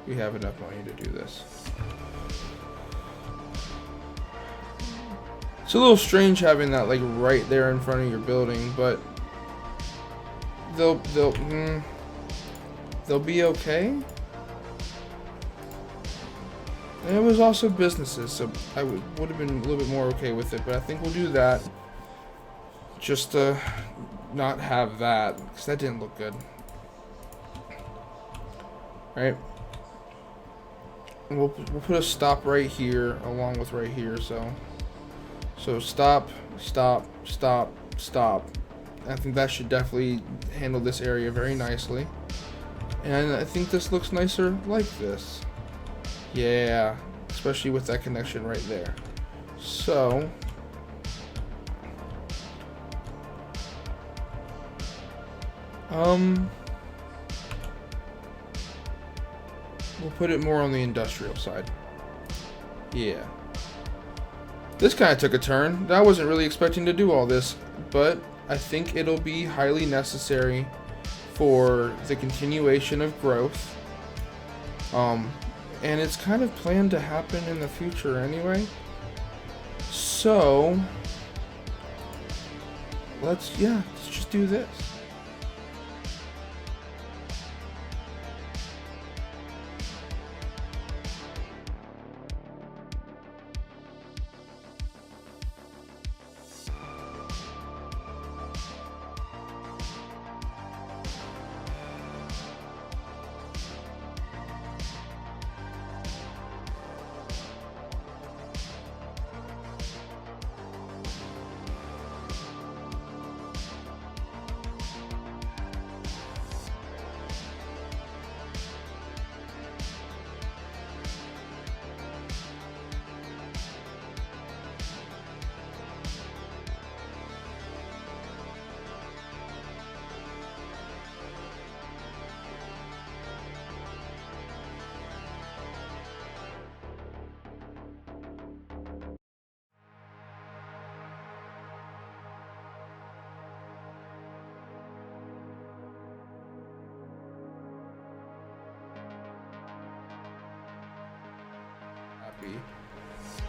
We have enough money to do this. It's a little strange having that like right there in front of your building, but they'll be okay. And it was also businesses, so I would have been a little bit more okay with it, but I think we'll do that just to not have that, because that didn't look good. Right? And we'll put a stop right here along with right here, so stop, stop, stop, stop. I think that should definitely handle this area very nicely. And I think this looks nicer like this. Yeah, especially with that connection right there. So we'll put it more on the industrial side. Yeah. This kind of took a turn. I wasn't really expecting to do all this, but I think it'll be highly necessary for the continuation of growth. And it's kind of planned to happen in the future anyway. So let's just do this.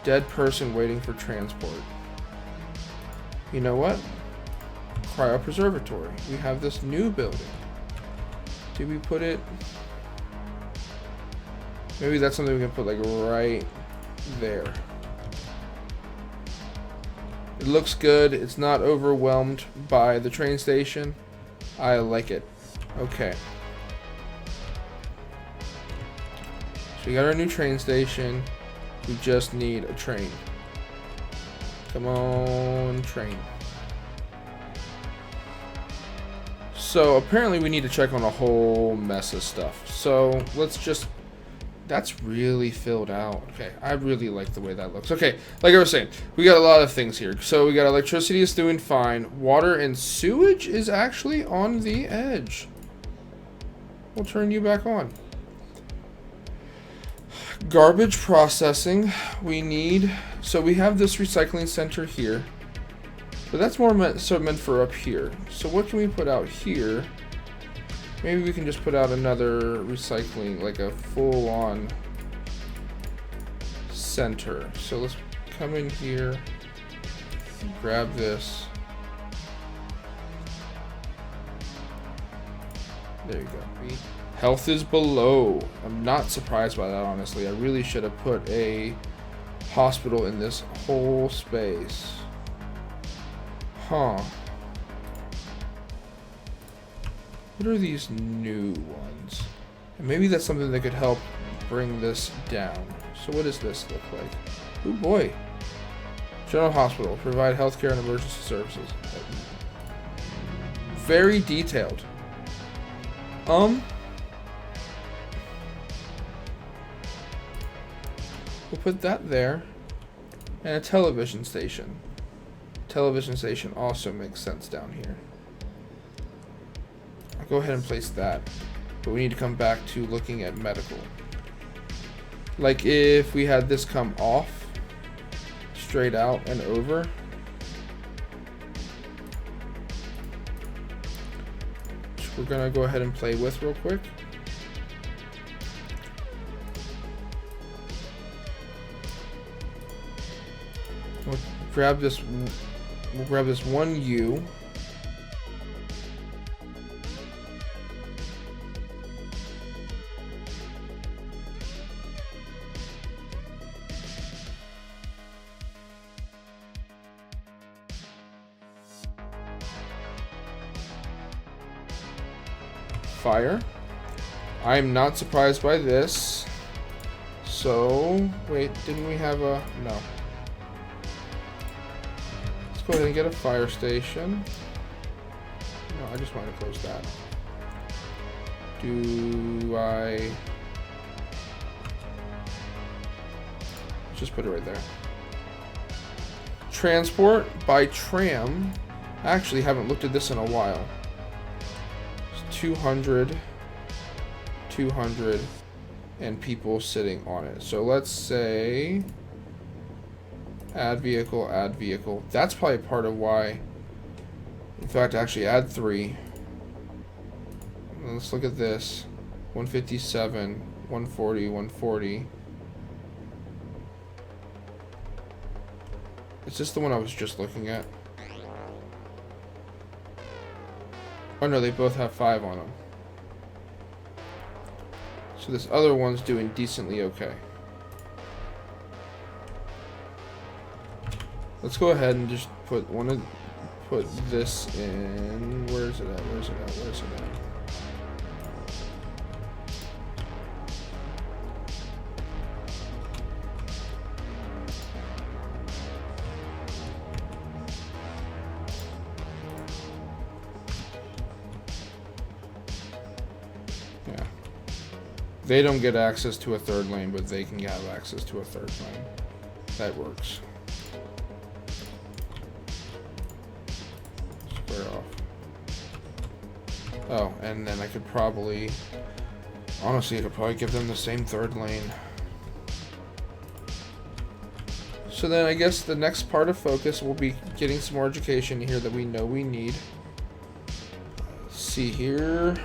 Dead person waiting for transport. You know what? Cryopreservatory. We have this new building. Do we put it? Maybe that's something we can put like right there. It looks good. It's not overwhelmed by the train station. I like it. Okay. So we got our new train station. We just need a train. Come on, train. So apparently we need to check on a whole mess of stuff. So let's just... That's really filled out. Okay, I really like the way that looks. Okay, like I was saying, we got a lot of things here. So we got electricity is doing fine. Water and sewage is actually on the edge. We'll turn you back on. Garbage processing, we need, so we have this recycling center here, but that's more meant for up here. So what can we put out here Maybe we can just put out another recycling, like a full-on center. So let's come in here, grab this. There you go. Health is below. I'm not surprised by that, honestly. I really should have put a hospital in this whole space. Huh. What are these new ones? And maybe that's something that could help bring this down. So what does this look like? Oh boy. General Hospital. Provide healthcare and emergency services. Very detailed. We'll put that there. And a television station. Television station also makes sense down here. I'll go ahead and place that. But we need to come back to looking at medical. Like if we had this come off, straight out and over. Which we're gonna go ahead and play with real quick. We'll grab this one U. Fire. I'm not surprised by this. So, wait, didn't we have a... No. Let's go ahead and get a fire station. No, I just want to close that. Do I... Let's just put it right there. Transport by tram. I actually haven't looked at this in a while. 200, 200, and people sitting on it. So let's say add vehicle, add vehicle. That's probably part of why. In fact, actually add 3. Let's look at this. 157, 140, 140. Is this the one I was just looking at? Oh no, they both have 5 on them. So this other one's doing decently okay. Let's go ahead and just put this in. Where's it at? Where's it at? Where's it at? They don't get access to a 3rd lane, but they can have access to a 3rd lane. That works. Square off. Oh, and then I could probably... Honestly, I could probably give them the same 3rd lane. So then I guess the next part of focus will be getting some more education here that we know we need. Let's see here.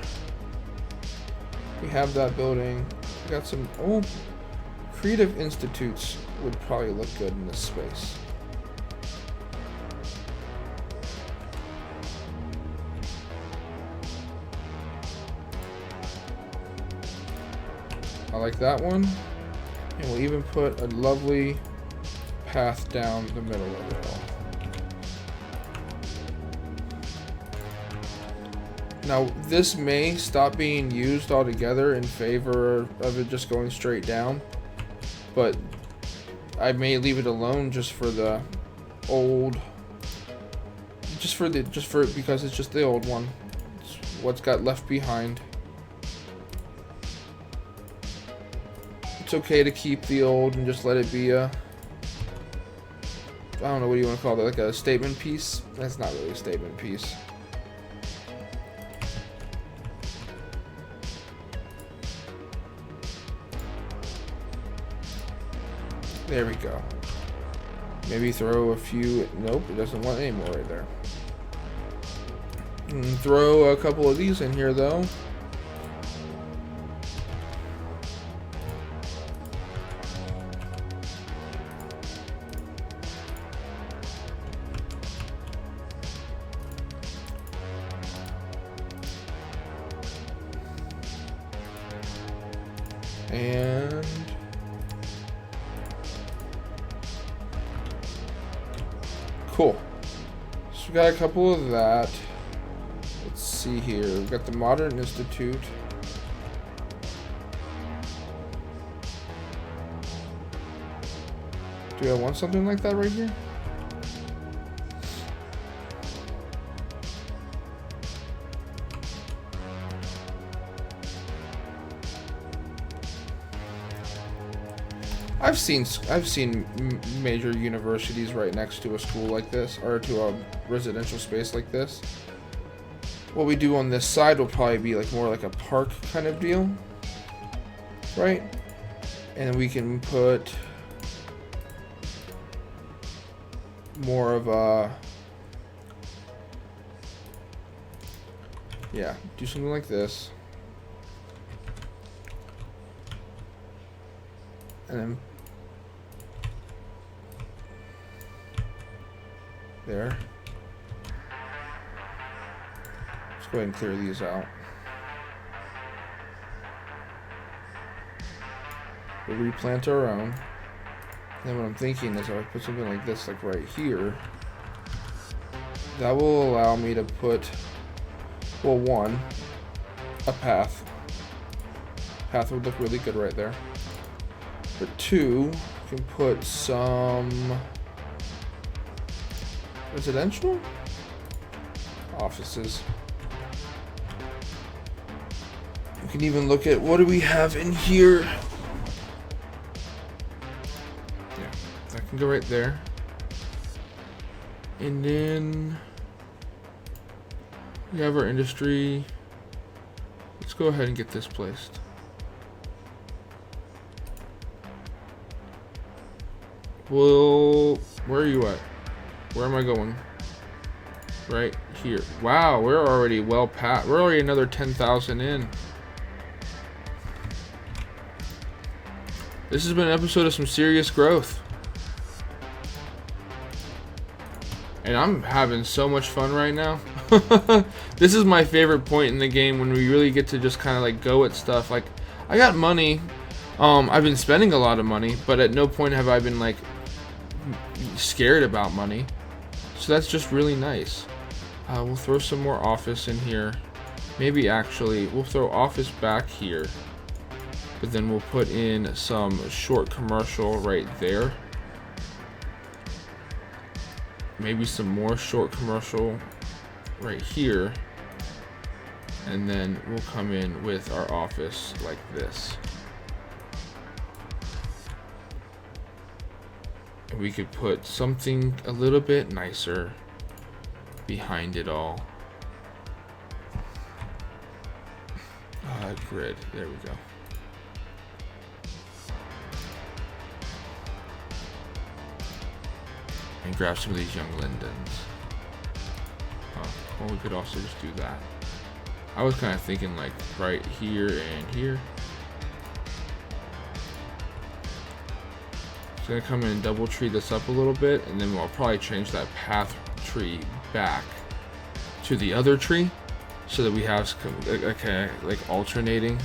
We have that building. We got some... Oh, creative institutes would probably look good in this space. I like that one. And we'll even put a lovely path down the middle of it all. Now, this may stop being used altogether in favor of it just going straight down, but I may leave it alone just for the old, because it's just the old one. It's what's got left behind. It's okay to keep the old and just let it be a, I don't know, what do you want to call that, like a statement piece? That's not really a statement piece. There we go. Maybe throw a few... Nope, it doesn't want any more right there. Throw a couple of these in here, though. And cool. So we got a couple of that. Let's see here. We've got the Modern Institute. Do I want something like that right here? I've seen major universities right next to a school like this, or to a residential space like this. What we do on this side will probably be like more like a park kind of deal, right? And we can put more of a, yeah, do something like this. And then there. Let's go ahead and clear these out. We'll replant our own. And then what I'm thinking is if I put something like this, like right here, that will allow me to put, well, one, a path. Path would look really good right there. But two, we can put some residential offices. We can even look at what do we have in here. Yeah, that can go right there. And then we have our industry. Let's go ahead and get this placed. Well, where are you at? Where am I going? Right here. Wow, we're already well past. We're already another 10,000 in. This has been an episode of some serious growth. And I'm having so much fun right now. This is my favorite point in the game when we really get to just kind of like go at stuff. Like, I got money. I've been spending a lot of money, but at no point have I been like scared about money. So that's just really nice. We'll throw some more office in here. Maybe actually we'll throw office back here, but then we'll put in some short commercial right there. Maybe some more short commercial right here, and then we'll come in with our office like this. We could put something a little bit nicer behind it all. Grid, there we go. And grab some of these young lindens. Well, we could also just do that. I was kind of thinking like right here and here. Gonna come in and double tree this up a little bit, and then we'll probably change that path tree back to the other tree so that we have okay, like alternating.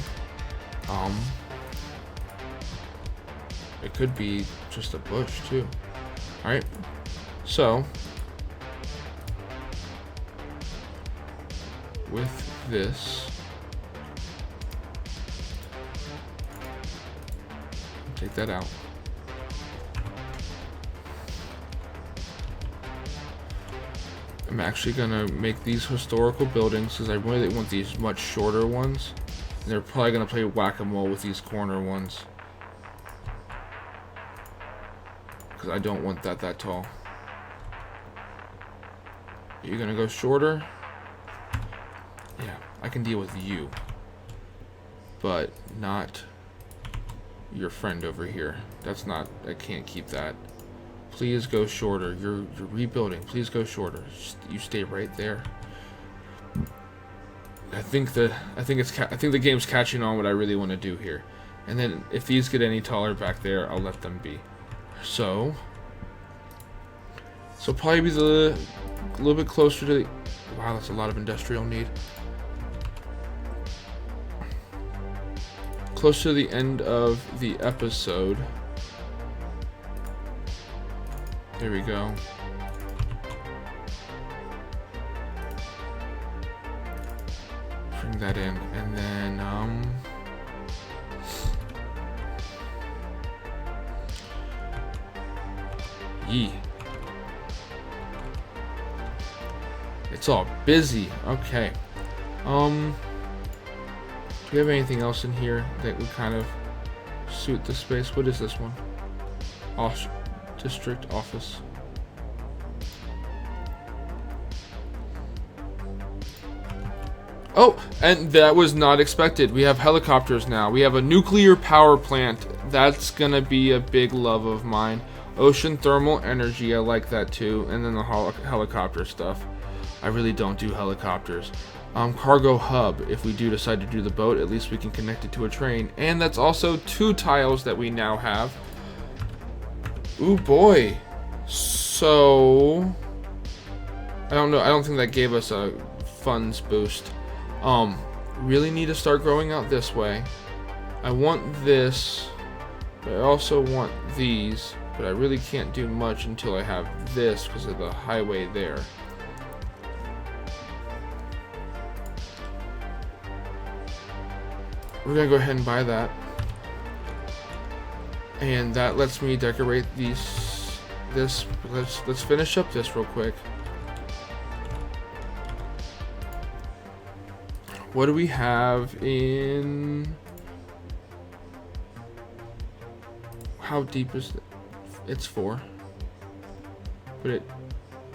It could be just a bush too. All right, so with this, take that out. I'm actually gonna make these historical buildings because I really want these much shorter ones. And they're probably gonna play whack-a-mole with these corner ones because I don't want that tall. You're gonna go shorter? Yeah, I can deal with you, but not your friend over here. That's not. I can't keep that. Please go shorter. You're rebuilding. Please go shorter. You stay right there. I think the game's catching on what I really want to do here. And then if these get any taller back there, I'll let them be. So probably be a little bit closer to the. Wow, that's a lot of industrial need. close to the end of the episode. There we go. Bring that in, and then yee. It's all busy. Okay. Do we have anything else in here that would kind of suit the space? What is this one? District office. Oh, and that was not expected. We have helicopters now. We have a nuclear power plant. That's gonna be a big love of mine. Ocean thermal energy, I like that too. And then the helicopter stuff. I really don't do helicopters. Cargo hub. If we do decide to do the boat, at least we can connect it to a train. And that's also 2 tiles that we now have. Ooh boy. So I don't know. I don't think that gave us a funds boost. Really need to start growing out this way. I want this, but I also want these, but I really can't do much until I have this because of the highway there. We're gonna go ahead and buy that, and that lets me decorate these. Let's finish up this real quick. What do we have in? How deep is it? It's 4, but it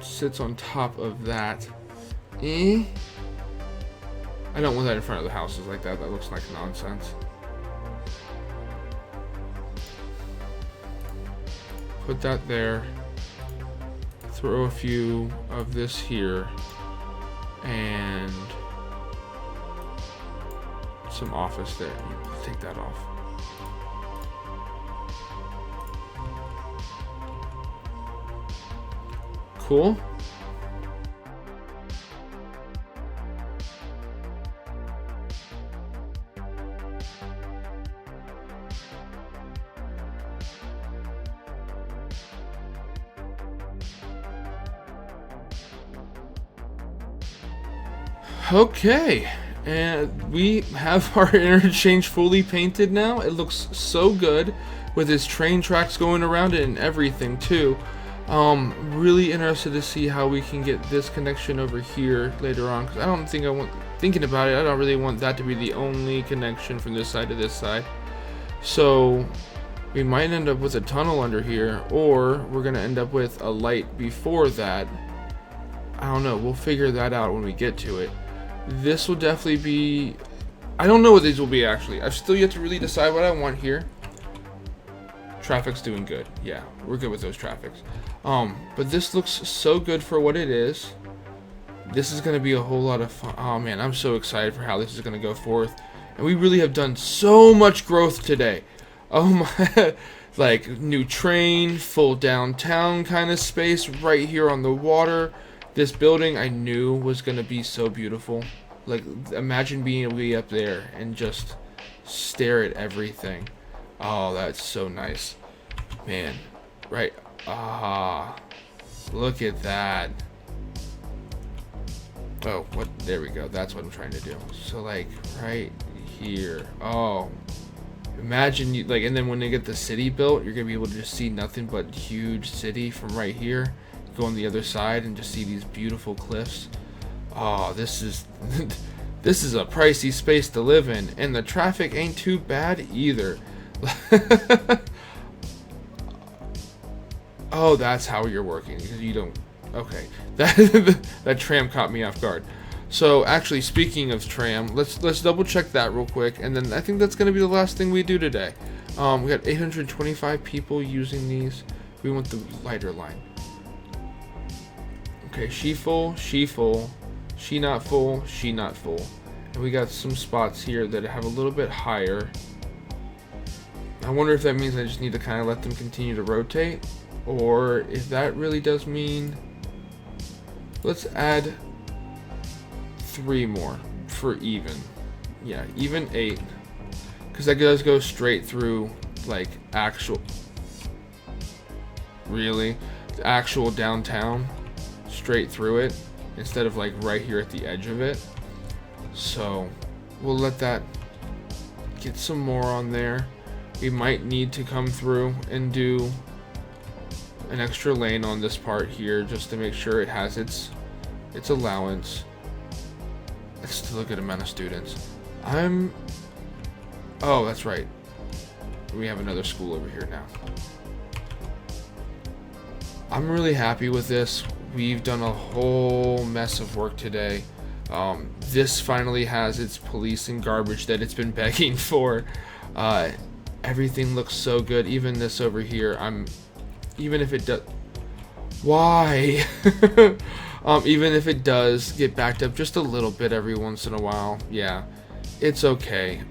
sits on top of that. I don't want that in front of the houses like that. That looks like nonsense. Put that there. Throw a few of this here, and some office there. Take that off. Cool. Okay, and we have our interchange fully painted now. It looks so good with his train tracks going around it and everything too. Really interested to see how we can get this connection over here later on, because I don't think thinking about it, I don't really want that to be the only connection from this side to this side. So we might end up with a tunnel under here, or we're gonna end up with a light before that. I don't know, we'll figure that out when we get to it. This will definitely be, I don't know what these will be actually. I've still yet to really decide what I want here. Traffic's doing good. Yeah, we're good with those traffics. But this looks so good for what it is. This is going to be a whole lot of fun. Oh man, I'm so excited for how this is going to go forth. And we really have done so much growth today. Oh my, like new train, full downtown kind of space right here on the water. This building I knew was going to be so beautiful. Like, imagine being able to be up there and just stare at everything. Oh, that's so nice. Man, right. Ah, look at that. Oh, what? There we go. That's what I'm trying to do. So, like, right here. Oh, imagine you, like, and then when they get the city built, you're going to be able to just see nothing but huge city from right here. Go on the other side and just see these beautiful cliffs. Oh, this is this is a pricey space to live in, and the traffic ain't too bad either. Oh, that's how you're working, because you don't. Okay, that tram caught me off guard. So actually, speaking of tram, let's double check that real quick, and then I think that's gonna be the last thing we do today. We got 825 people using these. We want the lighter line. Okay, she full, she not full, she not full. And we got some spots here that have a little bit higher. I wonder if that means I just need to kind of let them continue to rotate, or if that really does mean, let's add 3 more for even. Yeah, even 8. because that does go straight through, like, actual downtown, straight through it, instead of like right here at the edge of it. So we'll let that get some more on there. We might need to come through and do an extra lane on this part here just to make sure it has its allowance. Let's still look at the amount of students. Oh, that's right, we have another school over here now. I'm really happy with this. We've done a whole mess of work today. This finally has its police and garbage that it's been begging for. Everything looks so good. Even this over here, even if it does, why? Even if it does get backed up just a little bit every once in a while, yeah, it's okay.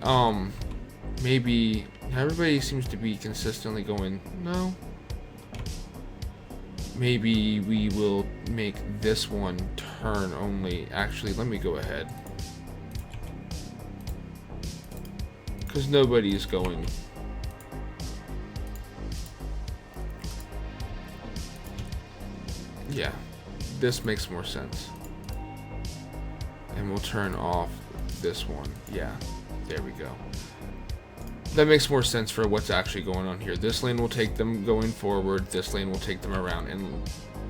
Maybe everybody seems to be consistently going, no. Maybe we will make this one turn only. Actually, let me go ahead, because nobody is going. Yeah, this makes more sense. And we'll turn off this one. Yeah, there we go. That makes more sense for what's actually going on here. This lane will take them going forward. This lane will take them around. And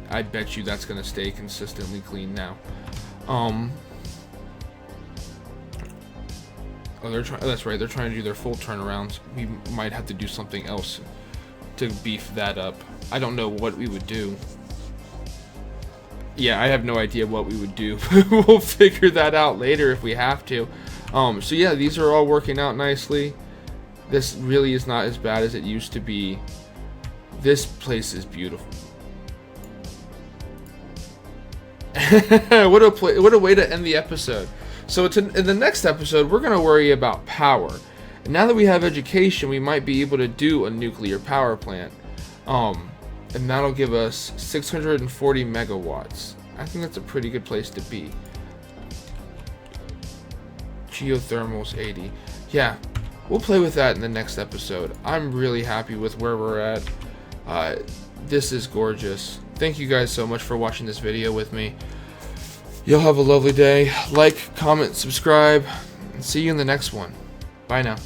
I bet you that's going to stay consistently clean now. Oh, that's right. They're trying to do their full turnarounds. We might have to do something else to beef that up. I don't know what we would do. Yeah, I have no idea what we would do. We'll figure that out later if we have to. So yeah, these are all working out nicely. This really is not as bad as it used to be. This place is beautiful. What a way to end the episode. So in the next episode, we're going to worry about power. And now that we have education, we might be able to do a nuclear power plant. And that'll give us 640 megawatts. I think that's a pretty good place to be. Geothermal's 80. Yeah. We'll play with that in the next episode. I'm really happy with where we're at. This is gorgeous. Thank you guys so much for watching this video with me. You'll have a lovely day. Like, comment, subscribe, and see you in the next one. Bye now.